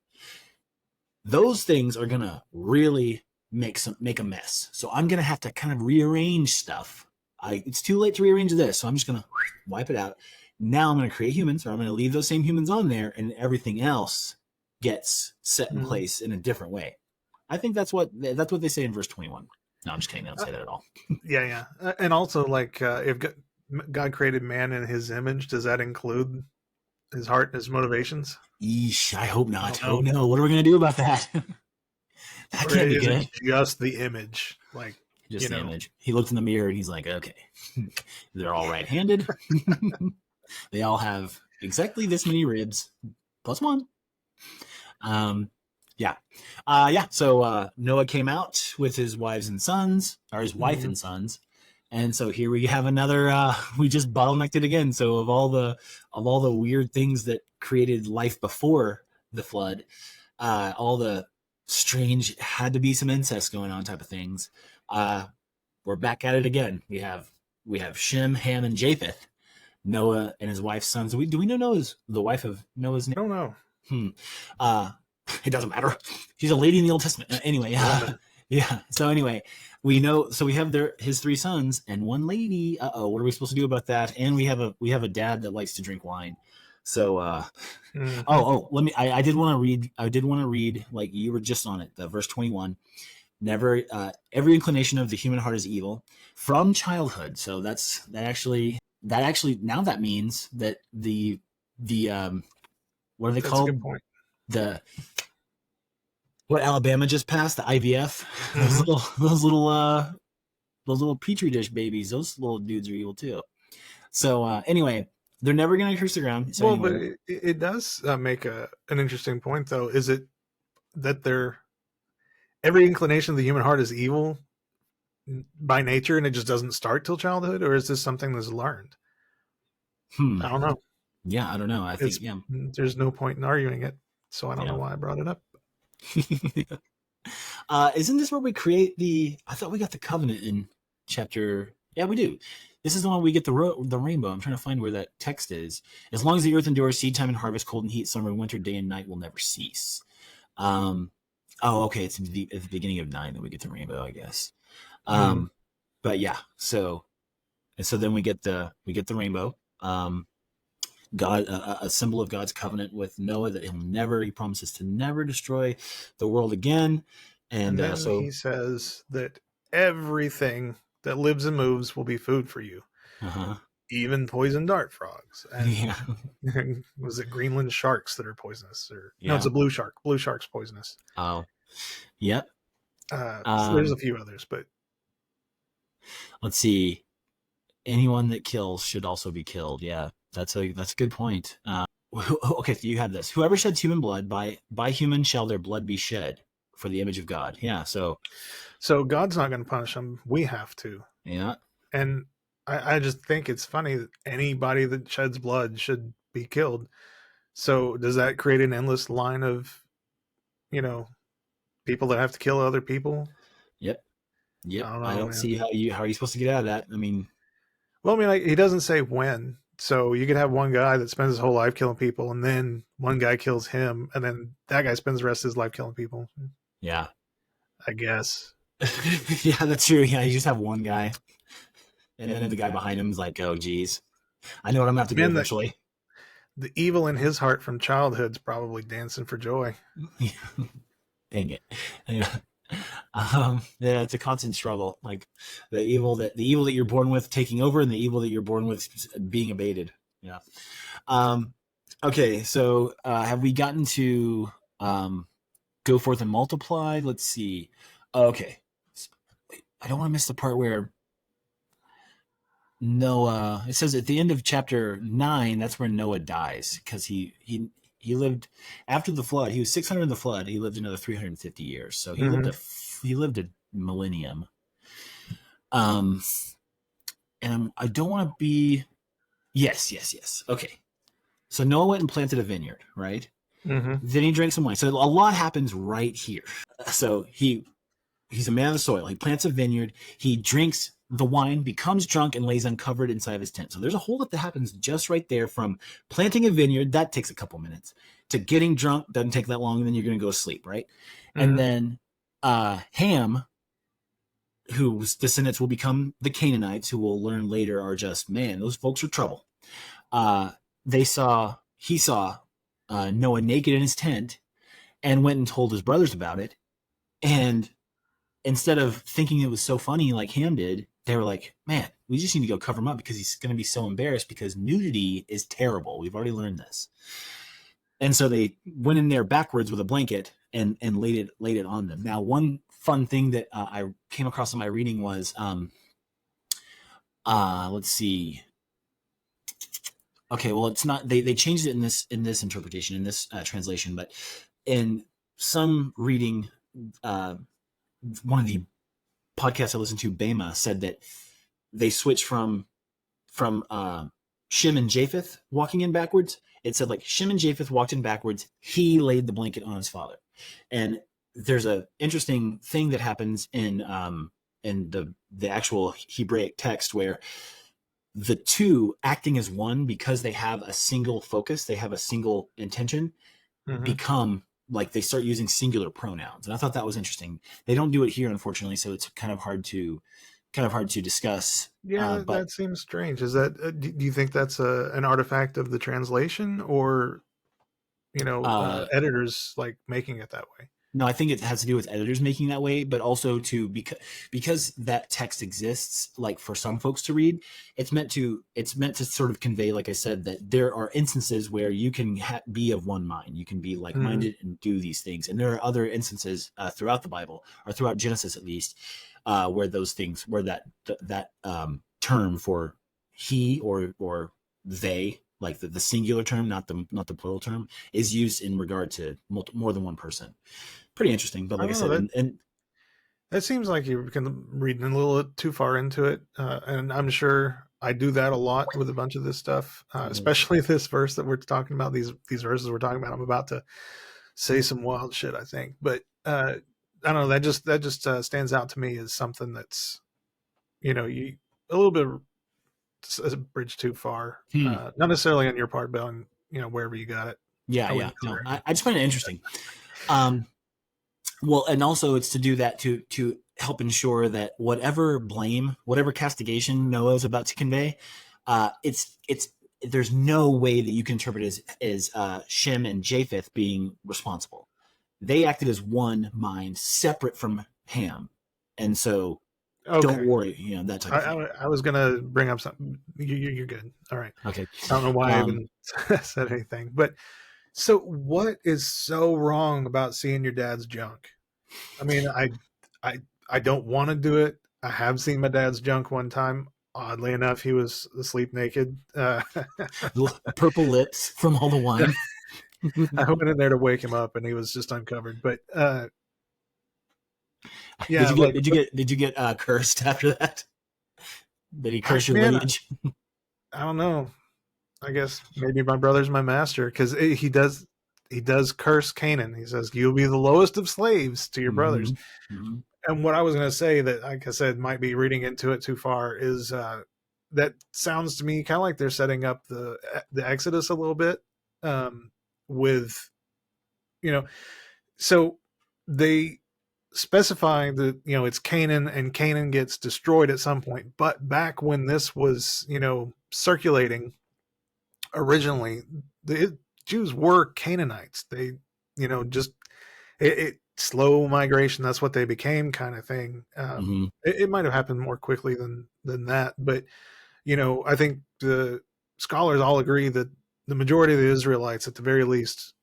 those things are going to really make a mess. So I'm going to have to kind of rearrange stuff. It's too late to rearrange this, so I'm just going to wipe it out. Now I'm going to create humans, or I'm going to leave those same humans on there, and everything else gets set in place in a different way. I think that's what they say in verse 21. No, I'm just kidding. They don't say that at all. Yeah. And also, like, if God created man in his image, does that include his heart and his motivations? Yeesh, I hope not. Oh no, what are we going to do about that? That or can't be is good. It just the image, like, just the image. He looked in the mirror and he's like, okay, they're all right-handed. They all have exactly this many ribs plus one. So Noah came out with his wives and sons, or his wife and sons, and so here we have another. We just bottlenecked it again. So of all the weird things that created life before the flood, all the strange, had to be some incest going on type of things. We're back at it again. We have Shem, Ham, and Japheth. Noah and his wife's sons. Do we know the wife of Noah's name? I don't know. It doesn't matter. She's a lady in the Old Testament. Anyway, yeah. So anyway, we know. So we have his three sons and one lady. What are we supposed to do about that? And we have a dad that likes to drink wine. So, let me. I did want to read. Like you were just on it. The verse 21. Never. Every inclination of the human heart is evil from childhood. So that actually now that means that the what are they called? That's a good point. What Alabama just passed, the IVF. Those little petri dish babies, those little dudes are evil too. So anyway, they're never going to curse the ground. So anyway. But it does make an interesting point, though. Is it that every inclination of the human heart is evil by nature, and it just doesn't start till childhood, or is this something that's learned? I don't know. Yeah, I don't know. I think there's no point in arguing it, so I don't know why I brought it up. Isn't this where we create I thought we got the covenant in chapter. Yeah, we do. This is the one we get the rainbow. I'm trying to find where that text is. As long as the earth endures, seed time and harvest, cold and heat, summer and winter, day and night will never cease. Okay. It's at the beginning of 9 that we get the rainbow, I guess. But yeah, so then we get the rainbow. God, a symbol of God's covenant with Noah that he promises to never destroy the world again. And then he says that everything that lives and moves will be food for you. Even poison dart frogs. And was it Greenland sharks that are poisonous? No, it's a blue shark. Blue shark's poisonous. Oh, yep. So there's a few others, but let's see. Anyone that kills should also be killed. Yeah, that's a good point. Okay, so you have this. Whoever sheds human blood, by human shall their blood be shed for the image of God. Yeah, so God's not going to punish them. We have to. Yeah. And I just think it's funny that anybody that sheds blood should be killed. So does that create an endless line of, people that have to kill other people? Yep. I don't see how are you supposed to get out of that? I mean, he doesn't say when. So you could have one guy that spends his whole life killing people, and then one guy kills him, and then that guy spends the rest of his life killing people. Yeah. I guess. Yeah, that's true. Yeah, you just have one guy. And then the guy behind him is like, oh, geez. I know what I'm going to have to do eventually. The evil in his heart from childhood's probably dancing for joy. Dang it. Yeah, it's a constant struggle. Like the evil that you're born with taking over, and the evil that you're born with being abated. Yeah. Okay, so have we gotten to go forth and multiply? Let's see. Okay. I don't want to miss the part where Noah. It says at the end of chapter 9, that's where Noah dies because he lived after the flood. He was 600 in the flood. He lived another 350 years. So Mm-hmm. he lived a millennium. Um, and I don't want to be. Yes, yes, yes. Okay. So Noah went and planted a vineyard, right? Mm-hmm. Then he drank some wine. So a lot happens right here. So he's a man of the soil. He plants a vineyard. He drinks the wine, becomes drunk, and lays uncovered inside of his tent. So there's a whole lot that happens just right there from planting a vineyard. That takes a couple minutes to getting drunk. Doesn't take that long. And then you're going to go to sleep, right? And Mm-hmm. then Ham, whose descendants will become the Canaanites, who we'll learn later are just, man, those folks are trouble. Uh, he saw Noah naked in his tent and went and told his brothers about it. And instead of thinking it was so funny like Ham did, they were like, man, we just need to go cover him up because he's going to be so embarrassed because nudity is terrible. We've already learned this. And so they went in there backwards with a blanket and laid it on them. Now, one fun thing that I came across in my reading was, let's see. Okay, well, it's not. They changed it in this interpretation in this translation, but in some reading, one of the podcasts I listened to, Bema, said that they switched from Shem and Japheth walking in backwards. It said like Shem and Japheth walked in backwards. He laid the blanket on his father, and there's a interesting thing that happens in the actual Hebraic text where the two acting as one because they have a single focus, they have a single intention, Mm-hmm. become like they start using singular pronouns. And I thought that was interesting. They don't do it here, unfortunately, so it's kind of hard to discuss. Yeah, But that seems strange. Is that do you think that's an artifact of the translation, or editors like making it that way? No, I think it has to do with editors making that way, but also to because that text exists, like for some folks to read, it's meant to sort of convey, like I said, that there are instances where you can be of one mind, you can be like Mm-hmm. minded and do these things, and there are other instances throughout the Bible or throughout Genesis at least, where those things, where that term for he or they, like the singular term, not the plural term, is used in regard to more than one person. Pretty interesting, but I like I don't know said, that and that seems like you're reading a little too far into it, and I'm sure I do that a lot with a bunch of this stuff, especially this verse that we're talking about. These verses we're talking about. I'm about to say some wild shit, I think, but I don't know. That just stands out to me as something that's you a little bit a bridge too far. hmm, Not necessarily on your part, but on wherever you got it. yeah, I yeah, wouldn't go no, there. I just find it interesting. Um, well, and also it's to do that to help ensure that whatever castigation Noah is about to convey, it's there's no way that you can interpret it as Shem and Japheth being responsible. They acted as one mind, separate from Ham, and so don't Okay. worry, that type I, of thing. I was gonna bring up something. You're good. All right. Okay. I don't know why I Um, even said anything, but so what is so wrong about seeing your dad's junk? I mean, I, I don't want to do it. I have seen my dad's junk one time. Oddly enough, he was asleep naked. purple lips from all the wine. I went in there to wake him up, and he was just uncovered. But Did yeah, you get like, did you get did you get cursed after that? Did he curse your man, lineage? I don't know. I guess maybe my brother's my master because he does curse Canaan. He says, "You'll be the lowest of slaves to your brothers." Mm-hmm. Mm-hmm. And what I was going to say that, like I said, might be reading into it too far is that sounds to me kind of like they're setting up the Exodus a little bit, with you know, so they specify that it's Canaan and Canaan gets destroyed at some point. But back when this was circulating originally, the Jews were Canaanites. They just slow migration. That's what they became, kind of thing. Mm-hmm. It might have happened more quickly than that, but I think the scholars all agree that the majority of the Israelites, at the very least,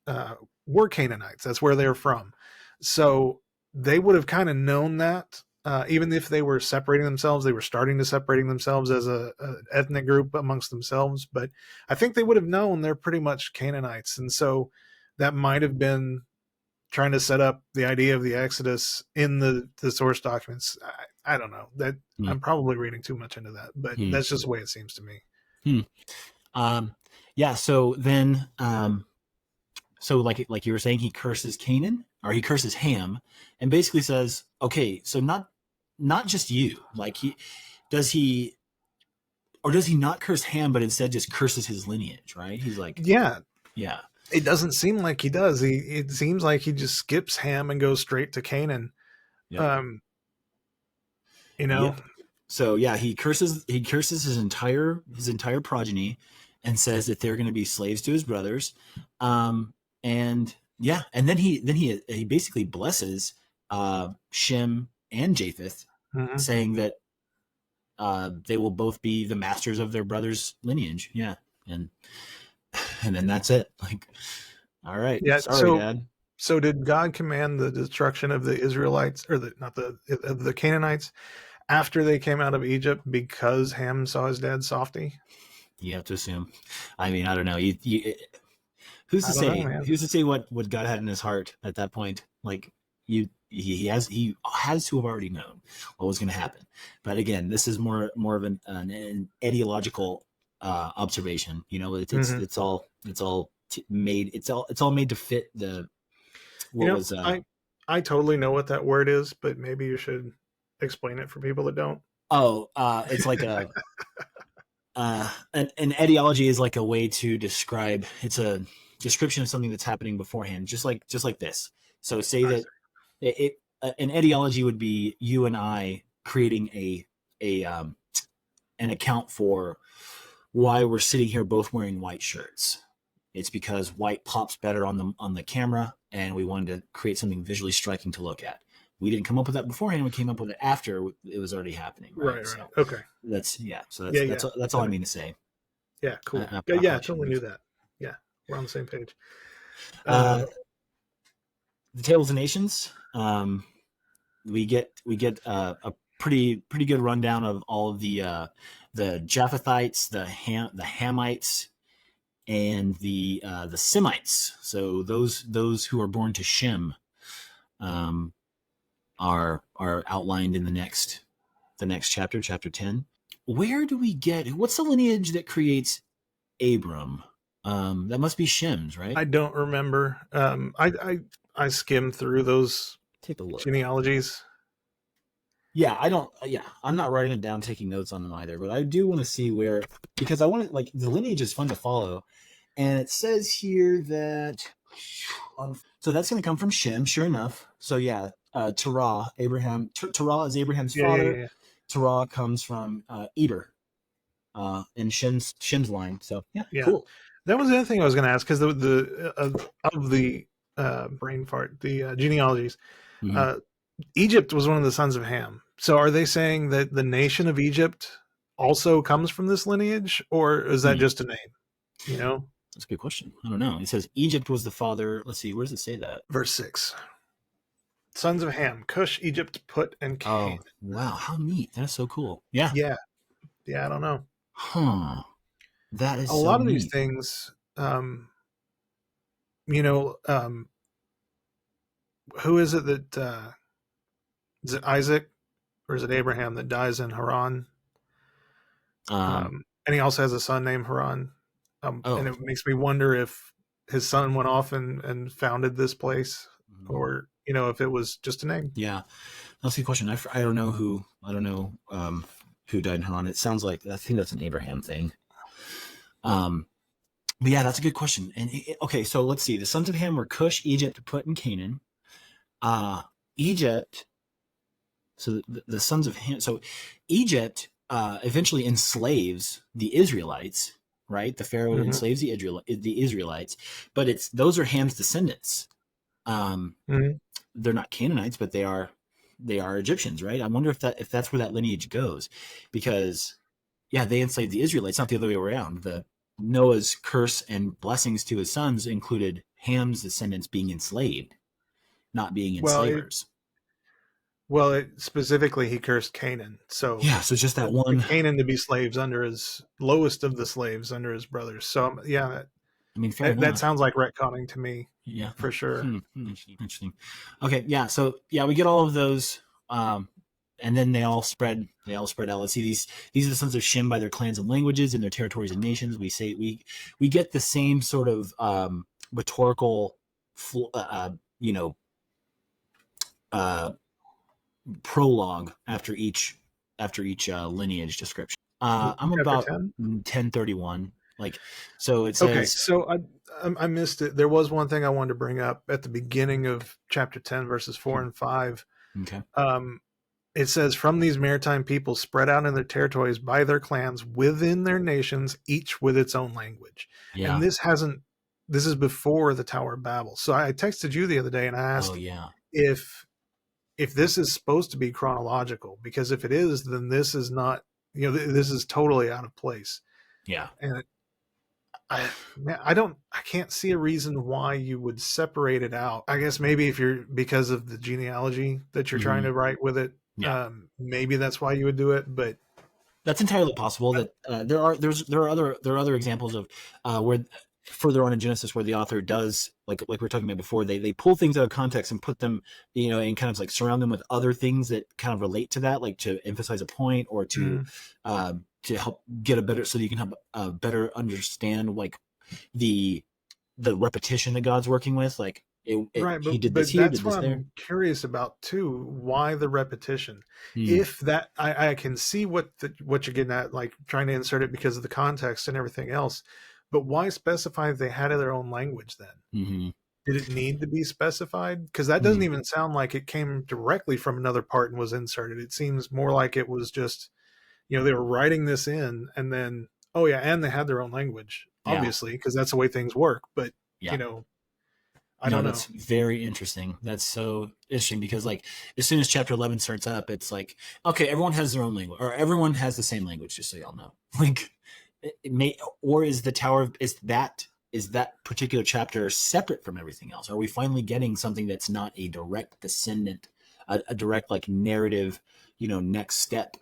were Canaanites. That's where they're from. So they would have kind of known that. even if they were separating themselves, they were starting to separating themselves as a ethnic group amongst themselves. But I think they would have known they're pretty much Canaanites, and so that might have been trying to set up the idea of the Exodus in the source documents. I don't know that Hmm. I'm probably reading too much into that, but that's just the way it seems to me. Yeah. So then, so like you were saying, he curses Canaan, or he curses Ham, and basically says, okay, so not just you. Like does he not curse Ham, but instead just curses his lineage, right? He's like, Yeah, yeah. it doesn't seem like he does. It seems like he just skips Ham and goes straight to Canaan. Yep. Um, you know, Yep. So yeah, he curses his entire progeny, and says that they're going to be slaves to his brothers, and yeah, and then he basically blesses Shem and Japheth, mhm. saying that they will both be the masters of their brother's lineage. Yeah, and then that's it. Like, all right, Yeah. sorry, Dad. So did God command the destruction of the Israelites, or not of the Canaanites, after they came out of Egypt because Ham saw his dad softy? You have to assume. I mean, I don't know. Who's to I don't know, say? man. Who's to say what God had in his heart at that point? Like, he has to have already known what was going to happen. But again, this is more of an ideological observation. You know, Mhm. it's all made it's all made to fit You what know, was I totally know what that word is, but maybe you should explain it for people that don't. it's like an ideology is like a way to describe, it's a description of something that's happening beforehand, just like this. So say I that see. an ideology would be you and I creating a an account for why we're sitting here both wearing white shirts. It's because white pops better on the camera, and we wanted to create something visually striking to look at. We didn't come up with that beforehand. We came up with it after it was already happening, right? Right, right. So Okay. that's yeah. So Yeah, that's yeah. that's all That I makes mean to say. Yeah, cool. Yeah, I yeah, I probably totally shouldn't knew have. that. Yeah, we're on the same page. Uh, Um, the Tables of Nations. We get a pretty good rundown of all of the Japhethites, the Hamites, and the Semites. So those who are born to Shem um, are outlined in the next chapter, chapter 10. Where do we get? What's the lineage that creates Abram? That must be Shem's, right? I don't remember. I skimmed through those Take a look. genealogies. Yeah, I don't. Yeah, I'm not writing it down, taking notes on them either. But I do want to see where, because I want to, like, the lineage is fun to follow, and it says here that so that's going to come from Shem, sure enough. So yeah, Terah, Abraham. Terah is Abraham's Yeah, yeah, yeah, father. yeah. Terah comes from Eber, in Shem's line. So yeah, Yeah. cool. That was the other thing I was going to ask because of the brain fart, the genealogies. Mm-hmm. Uh, Egypt was one of the sons of Ham. So are they saying that the nation of Egypt also comes from this lineage, or is that Hmm. just a name? You know, That's a good question. I don't know. It says Egypt was the father. Let's see. Where does it say that? verse 6. Sons of Ham, Cush, Egypt, Put, and Canaan. Oh, wow. How neat. That's so cool. Yeah. Yeah, yeah, I don't know. Huh. That is A so lot of these neat. things, you know, who is it that is it Isaac or is it Abraham that dies in Haran? Um, And he also has a son named Haran. And oh, it makes me wonder if his son went off and founded this place, mhm. or if it was just a name. Yeah. That's a good question. I don't know who died in Haran. It sounds like, I think that's an Abraham thing. But yeah, that's a good question. And okay, so let's see. The sons of Ham were Cush, Egypt, Put, and Canaan. Uh, Egypt. So the sons of Ham. So Egypt eventually enslaves the Israelites, right? The Pharaoh Mm-hmm. enslaves the Israelites, but those are Ham's descendants. Um, Mm-hmm. they're not Canaanites, but they are Egyptians, right? I wonder if that's where that lineage goes, because yeah, they enslaved the Israelites, not the other way around. The Noah's curse and blessings to his sons included Ham's descendants being enslaved, not being Well, enslavers. Well, specifically, he cursed Canaan. So Yeah, so it's just that the one. Canaan to be slaves under his lowest of the slaves under his brothers. So yeah, I mean, fair that enough. sounds like retconning to me Yeah. for sure. Interesting. Okay. Yeah. So yeah, we get all of those. And then they all spread out. Let's see, these are the sons of Shem by their clans and languages and their territories and nations. We get the same sort of rhetorical you know uh prologue after each lineage description. I'm Chapter about 10. 1031. Like, so it Okay, says, so I missed it. There was one thing I wanted to bring up at the beginning of chapter 10, verses 4 and 5. okay, Um, it says, "From these maritime peoples spread out in their territories by their clans within their nations, each with its own language." And yeah, this is before the Tower of Babel. So I texted you the other day and I oh asked yeah, if this is supposed to be chronological, because if it is, then this is not, this is totally out of place. yeah, And I can't see a reason why you would separate it out. I guess maybe if you're, because of the genealogy that you're trying hmm to write with it, yeah. maybe that's why you would do it. But That's entirely possible. I, That there are other examples of where further on in Genesis where the author does, like we were talking about before, they pull things out of context and put them, and kind of like surround them with other things that kind of relate to that, like to emphasize a point or mm, to help get a better, so that you can have a better understand like the repetition that God's working with. Like right, he did this but here, that's did what this there. I'm curious about too. Why the repetition? Hmm. If that, I can see what you're getting at, like trying to insert it because of the context and everything else. But why specify they had their own language then? Mm-hmm. Did it need to be specified? Because that doesn't Hmm. even sound like it came directly from another part and was inserted. It seems more like it was just, they were writing this in and then, oh yeah, and they had their own language, Yeah. obviously, because that's the way things work. But, Yeah. you know, I No, don't that's know. very interesting. That's so interesting because, like, as soon as chapter 11 starts up, it's like, okay, everyone has their own language, or everyone has the same language, just so y'all know. Like, it may, or is the Tower, is that particular chapter separate from everything else? Are we finally getting something that's not a direct descendant, a direct, like, narrative, next step?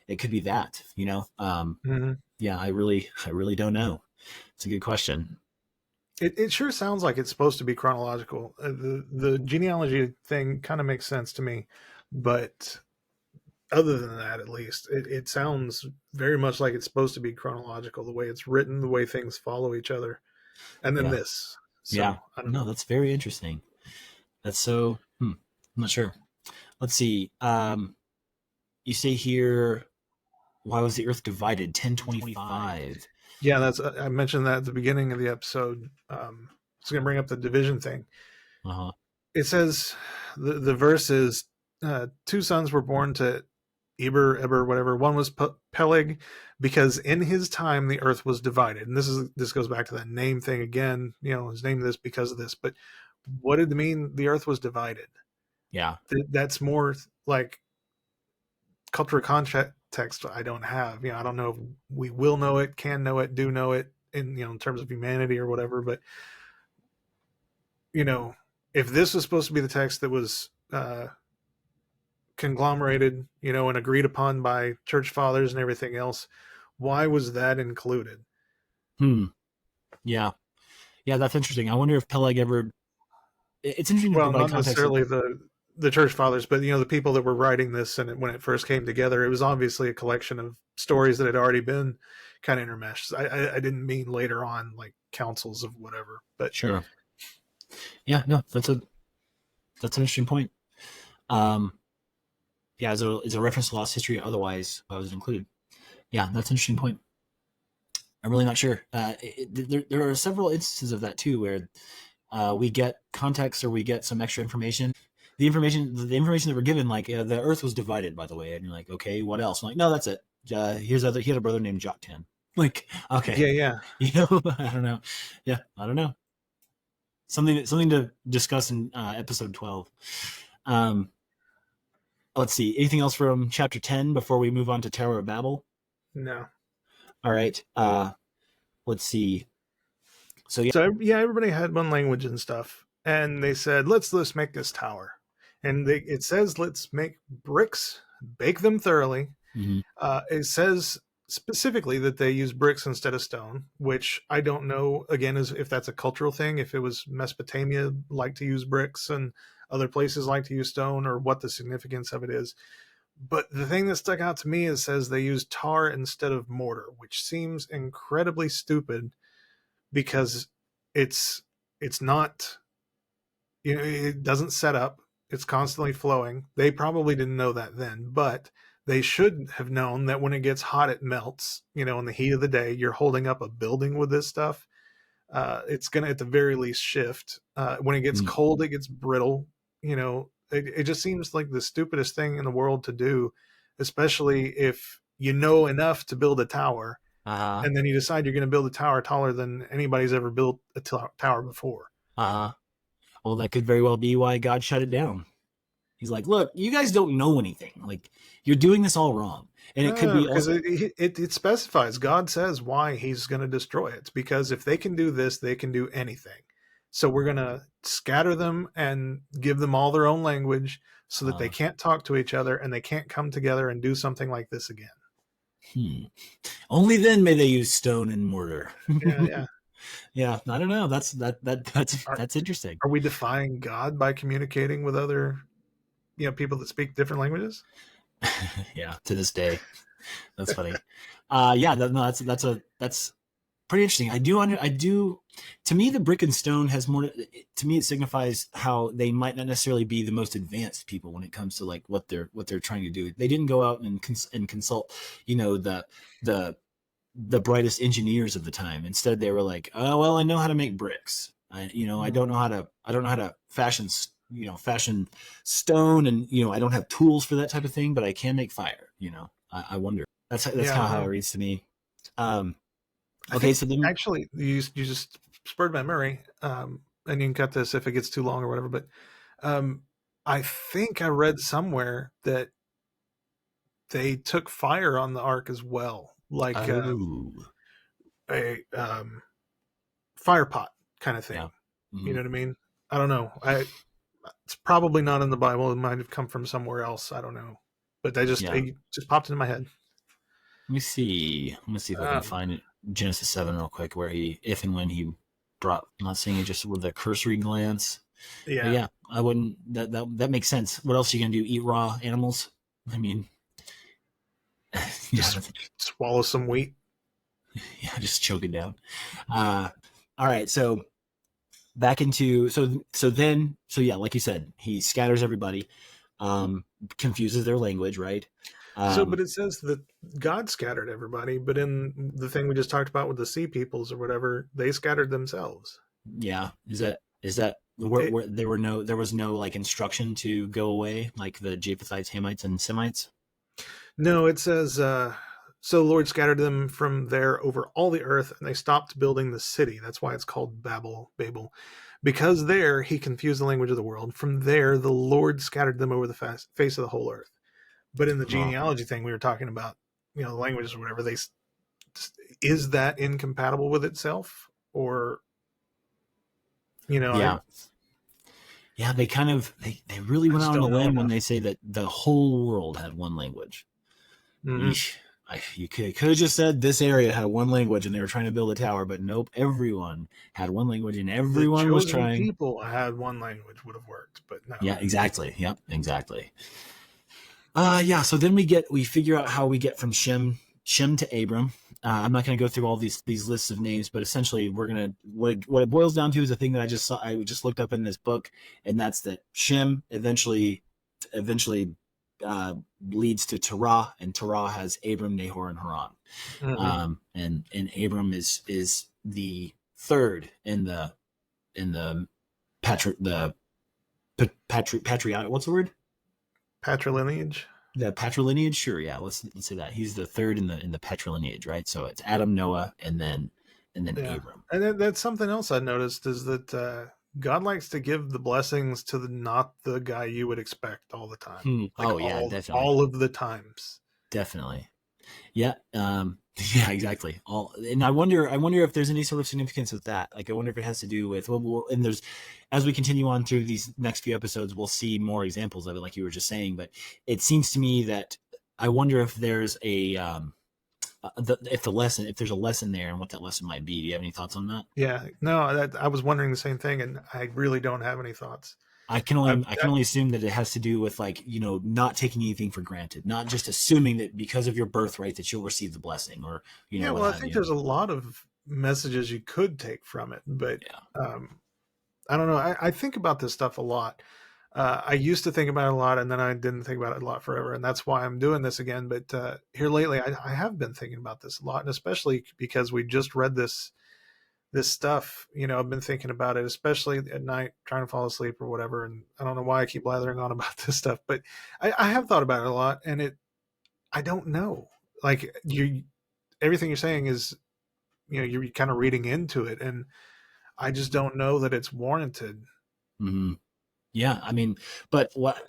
It could be that, Mhm. yeah, I really don't know. It's a good question. It sure sounds like it's supposed to be chronological. The genealogy thing kind of makes sense to me, but other than that, at least, it sounds very much like it's supposed to be chronological, the way it's written, the way things follow each other, and then Yeah. this. Yeah. So I don't No, know. that's very interesting. That's so, I'm not sure. Let's see. You say here, why was the earth divided? 1025. Yeah, that's I mentioned that at the beginning of the episode. It's going to bring up the division thing. Uh-huh. It says the verse is, two sons were born to Eber, whatever. One was Peleg, because in his time the earth was divided. And this goes back to that name thing again. His named this because of this. But what did it mean the earth was divided? Yeah. That's more like cultural context I don't have. I don't know if we will know it, can know it, do know it in terms of humanity or whatever. But if this was supposed to be the text that was conglomerated, and agreed upon by church fathers and everything else, why was that included? Hmm. Yeah. Yeah, that's interesting. I wonder if Peleg ever, it's interesting to Well, provide not context of, necessarily the church fathers, but the people that were writing this, and when it first came together, it was obviously a collection of stories that had already been kind of intermeshed. I didn't mean later on like councils of whatever, but sure. Yeah, no, that's an interesting point. Um, yeah, as a reference to lost history, otherwise, why was it included? Yeah, that's an interesting point. I'm really not sure. There are several instances of that too, where we get context or we get some extra information. The information that we're given, like the Earth was divided, by the way, and you're like, okay, what else? I'm like, no, that's it. He had a brother named Joktan. Like, okay, yeah, yeah. I don't know. Yeah, I don't know. Something to discuss in episode 12. Um, let's see. Anything else from chapter 10 before we move on to Tower of Babel? No. All right. Let's see. So yeah. So yeah, everybody had one language and stuff, and they said, let's make this tower. And it says, let's make bricks, bake them thoroughly. Mm-hmm. It says specifically that they use bricks instead of stone, which I don't know, again, is if that's a cultural thing, if it was Mesopotamia like to use bricks and other places like to use stone, or what the significance of it is. But the thing that stuck out to me is says they use tar instead of mortar, which seems incredibly stupid because it's it's not, it doesn't set up. It's constantly flowing. They probably didn't know that then, but they should have known that when it gets hot, it melts. In the heat of the day, you're holding up a building with this stuff. It's going to, at the very least, shift. When it gets cold, it gets brittle. It just seems like the stupidest thing in the world to do, especially if you know enough to build a tower, Uh-huh. and then you decide you're going to build a tower taller than anybody's ever built a tower before. Uh-huh. Well, that could very well be why God shut it down. He's like, look, you guys don't know anything. Like, you're doing this all wrong. And it could be Because also... it specifies, God says why he's going to destroy it. It's because if they can do this, they can do anything. So we're going to scatter them and give them all their own language so that they can't talk to each other and they can't come together and do something like this again. Only then may they use stone and mortar. Yeah. Yeah, I don't know. That's interesting. Are we defying God by communicating with other, people that speak different languages? Yeah, to this day. That's funny. That's pretty interesting. I do. To me, the brick and stone has more. To me, it signifies how they might not necessarily be the most advanced people when it comes to like what they're trying to do. They didn't go out and consult, the brightest engineers of the time. Instead, they were like, oh well, I know how to make bricks. I don't know how to fashion stone, and I don't have tools for that type of thing, but I can make fire. I wonder. That's how it reads to me. Okay, so then actually you just spurred my memory, and you can cut this if it gets too long or whatever. But I think I read somewhere that they took fire on the ark as well, like a fire pot kind of thing. Yeah. Mm-hmm. You know what I mean? I don't know. It's probably not in the Bible. It might have come from somewhere else. I don't know. But it just popped into my head. Let me see if I can find it. Genesis 7 real quick, where if and when he brought, I'm not saying it just with a cursory glance. Yeah, I wouldn't. That makes sense. What else are you gonna do? Eat raw animals? I mean, just swallow some wheat. Yeah, just choke it down. All right, so back into like you said, he scatters everybody, confuses their language, right? But it says that God scattered everybody, but in the thing we just talked about with the sea peoples or whatever, they scattered themselves. Yeah, is that where there was no like instruction to go away, like the Japhethites, Hamites, and Semites? No, it says, so the Lord scattered them from there over all the earth, and they stopped building the city. That's why it's called Babel, because there he confused the language of the world. From there, the Lord scattered them over the face of the whole earth. But in the genealogy thing we were talking about, the languages or whatever, is that incompatible with itself, or Yeah, they kind of they really went out on a limb when they say that the whole world had one language. Mm-hmm. You could have just said this area had one language and they were trying to build a tower, but nope, everyone had one language and everyone was trying. People had one language would have worked, but no. Yeah, exactly. Yep, exactly. So then we figure out how we get from Shem to Abram. I'm not going to go through all these lists of names, but essentially what it boils down to is a thing that I just looked up in this book, and that's that Shem eventually leads to Terah, and Terah has Abram, Nahor, and Haran. Mm-hmm. And Abram is the third in the patriotic, what's the word? Patrilineage. The patrilineage, sure, yeah. Let's say that he's the third in the patrilineage, right? So it's Adam, Noah, and then Abram. And that's something else I noticed is that God likes to give the blessings to not the guy you would expect all the time. Definitely. All of the times. Definitely. Yeah. Yeah, exactly. All, and I wonder if there's any sort of significance with that. Like, I wonder if it has to do with, and there's, as we continue on through these next few episodes, we'll see more examples of it, like you were just saying. But it seems to me that I wonder if there's if if there's a lesson there, and what that lesson might be. Do you have any thoughts on that? Yeah, no, I was wondering the same thing, and I really don't have any thoughts. I can only assume that it has to do with, like, not taking anything for granted, not just assuming that because of your birthright that you'll receive the blessing, or Yeah, what well, I have think you. there's a lot of messages you could take from it, but Yeah. um, I don't know. I think about this stuff a lot. I used to think about it a lot, and then I didn't think about it a lot forever, and that's why I'm doing this again. But here lately, I have been thinking about this a lot, and especially because we just read this stuff. I've been thinking about it, especially at night, trying to fall asleep or whatever. And I don't know why I keep blathering on about this stuff, but I have thought about it a lot, and I don't know. Like everything you're saying is, you're kind of reading into it, and I just don't know that it's warranted. Hmm. Yeah, I mean, but what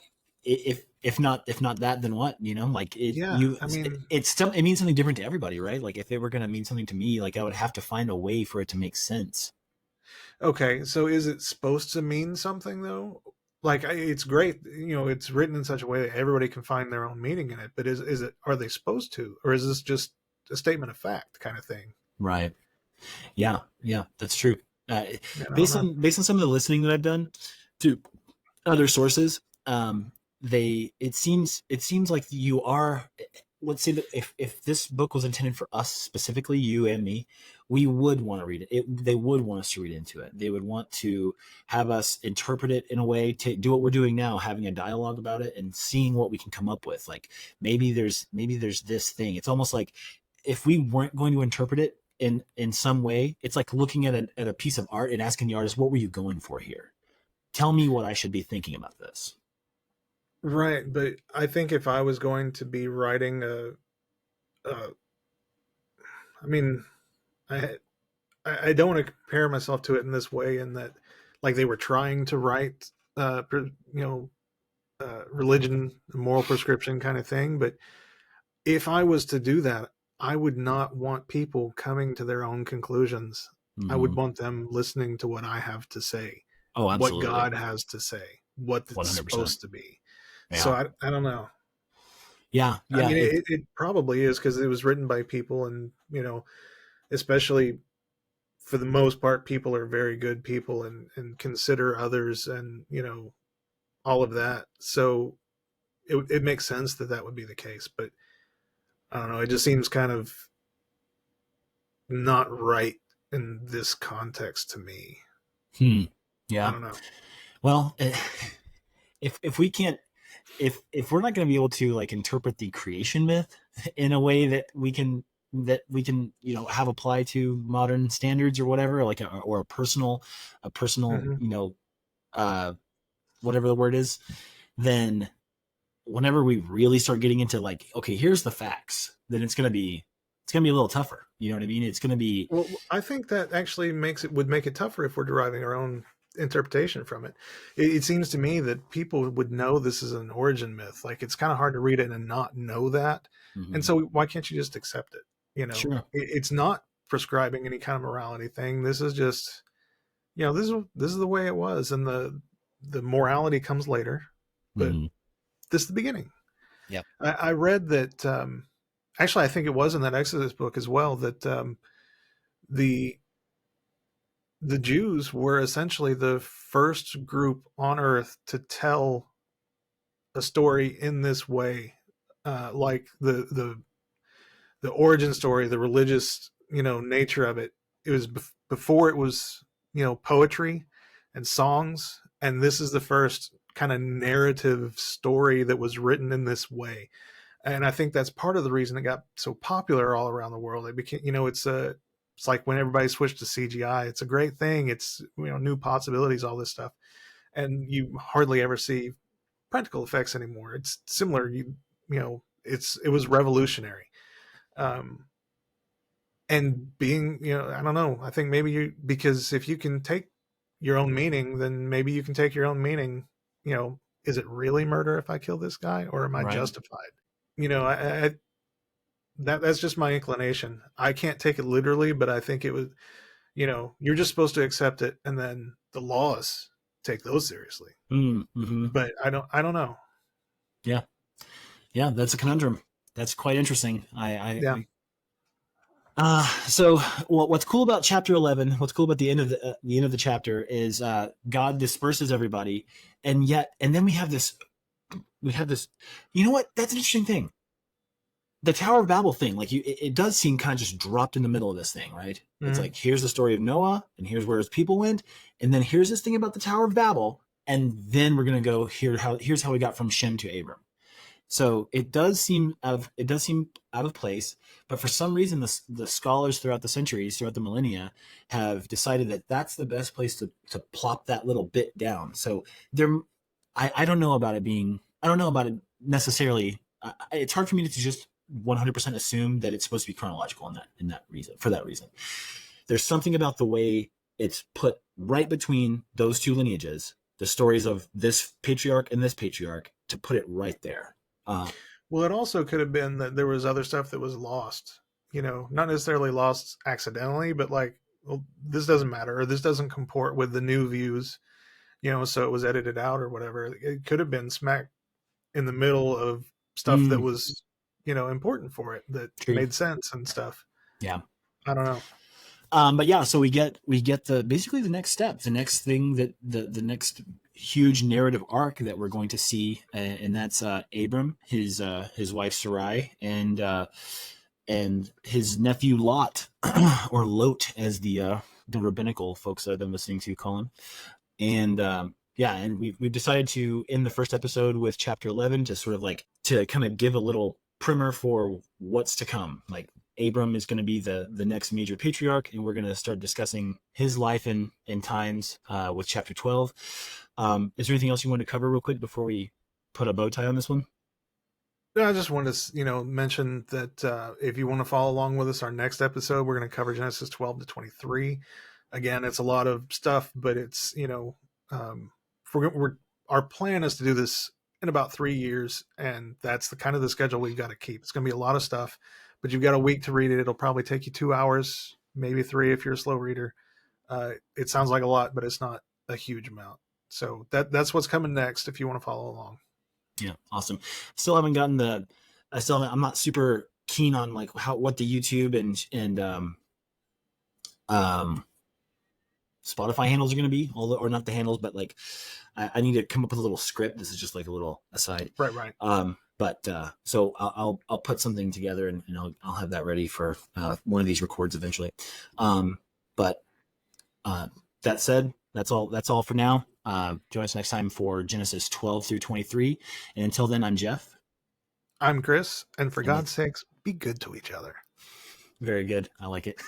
if not that, then what? Like, Yeah, I mean, it means something different to everybody, right? Like, if it were going to mean something to me, like, I would have to find a way for it to make sense. okay, so is it supposed to mean something though? Like it's great, it's written in such a way that everybody can find their own meaning in it. But is it are they supposed to, or is this just a statement of fact kind of thing? Right. Yeah. Yeah. That's true. Uh, I don't know. based on some of the listening that I've done to other sources, it seems like you are, let's say that if this book was intended for us specifically, you and me, we would want to read it. They would want us to read into it. They would want to have us interpret it in a way, to do what we're doing now, having a dialogue about it and seeing what we can come up with. Like, maybe there's this thing. It's almost like, if we weren't going to interpret it in some way, it's like looking at a piece of art and asking the artist, what were you going for here? Tell me what I should be thinking about this. Right, but I think if I was going to be writing a I mean, I I don't want to compare myself to it in this way, in that like they were trying to write, religion, moral prescription kind of thing. But if I was to do that, I would not want people coming to their own conclusions. I would Hmm. want them listening to what I have to say, Oh, what absolutely. God has to say, what it's 100%. supposed to be. So Yeah. I don't know. Yeah. I Yeah. mean, it probably is because it was written by people, and especially for the most part, people are very good people, and consider others, and all of that. So it makes sense that that would be the case. But I don't know. It just seems kind of not right in this context to me. Hmm. I Yeah. don't know. Well, if we can't, if we're not going to be able to, like, interpret the creation myth in a way that we can have apply to modern standards or whatever, like, or a personal, Hmm. uh whatever the word is, then whenever we really start getting into, like, okay, here's the facts, then it's gonna be a little tougher. You know what I mean? It's gonna be. Well, I think that actually would make it tougher if we're deriving our own interpretation from it. It seems to me that people would know this is an origin myth. Like it's kind of hard to read it and not know that. And Mhm. so why can't you just accept it? Sure. It's not prescribing any kind of morality thing. This is just, this is the way it was, and the morality comes later, but Mhm. this is the beginning. Yep. I read that. Actually, I think it was in that Exodus book as well that the the Jews were essentially the first group on Earth to tell a story in this way, like the origin story, the religious nature of it. It was before it was poetry and songs, and this is the first kind of narrative story that was written in this way. And I think that's part of the reason it got so popular all around the world. It became, it's like when everybody switched to CGI. It's a great thing. It's new possibilities, all this stuff, and you hardly ever see practical effects anymore. It's similar. It was revolutionary. Um, and being, I don't know. I think maybe because if you can take your own meaning, then maybe you can take your own meaning. Is it really murder if I kill this guy, or am I Right. justified? I That's just my inclination. I can't take it literally, but I think it was, you're just supposed to accept it, and then the laws take those seriously. Mm-hmm. But I don't know. Yeah. Yeah. That's a conundrum. That's quite interesting. Yeah. So what's cool about chapter 11, what's cool about the end of the chapter is, God disperses everybody. And then we have this, you know what? That's an interesting thing. The Tower of Babel thing, like it does seem kind of just dropped in the middle of this thing, right? It's Mm-hmm. like, here's the story of Noah, and here's where his people went, and then here's this thing about the Tower of Babel, and then we're gonna go here's how we got from Shem to Abram. So it does seem out of place, but for some reason the scholars throughout the centuries, throughout the millennia, have decided that that's the best place to plop that little bit down. So there, I don't know about it being, I don't know about it necessarily. It's hard for me to just 100% assume that it's supposed to be chronological in that reason, for that reason. There's something about the way it's put right between those two lineages, the stories of this patriarch and this patriarch, to put it right there. Uh, Well, it also could have been that there was other stuff that was lost. Not necessarily lost accidentally, but like, well, this doesn't matter, or this doesn't comport with the new views. So it was edited out or whatever. It could have been smack in the middle of stuff that mm, was, important for it, that true. made sense and stuff. Yeah. I don't know. But yeah, so we get the basically the next step, the next thing that the next huge narrative arc that we're going to see, and that's Abram, his wife Sarai, and his nephew Lot, or Lot, as the rabbinical folks that I've been listening to call him. And yeah, and we've decided to end the first episode with chapter 11 to sort of like to kind of give a little primer for what's to come. Like, Abram is going to be the next major patriarch, and we're going to start discussing his life and times with chapter 12. Is there anything else you want to cover real quick before we put a bow tie on this one? I just wanted to, mention that if you want to follow along with us, our next episode, we're going to cover Genesis 12 to 23. Again, it's a lot of stuff, but it's, our plan is to do this in about 3 years, and that's the kind of the schedule we've got to keep. It's going to be a lot of stuff, but you've got a week to read it. It'll probably take you 2 hours, maybe 3 if you're a slow reader. It sounds like a lot, but it's not a huge amount. So that's what's coming next if you want to follow along. Yeah, awesome. Still haven't gotten I'm not super keen on like what the YouTube and um Spotify handles are going to be, or not the handles, but like I need to come up with a little script. This is just like a little aside. Right. But so I'll put something together, and I'll have that ready for one of these records eventually. But that said, that's all for now. Join us next time for Genesis 12 through 23. And until then, I'm Jeff. I'm Chris, and for And God's sakes, be good to each other. very good. I like it.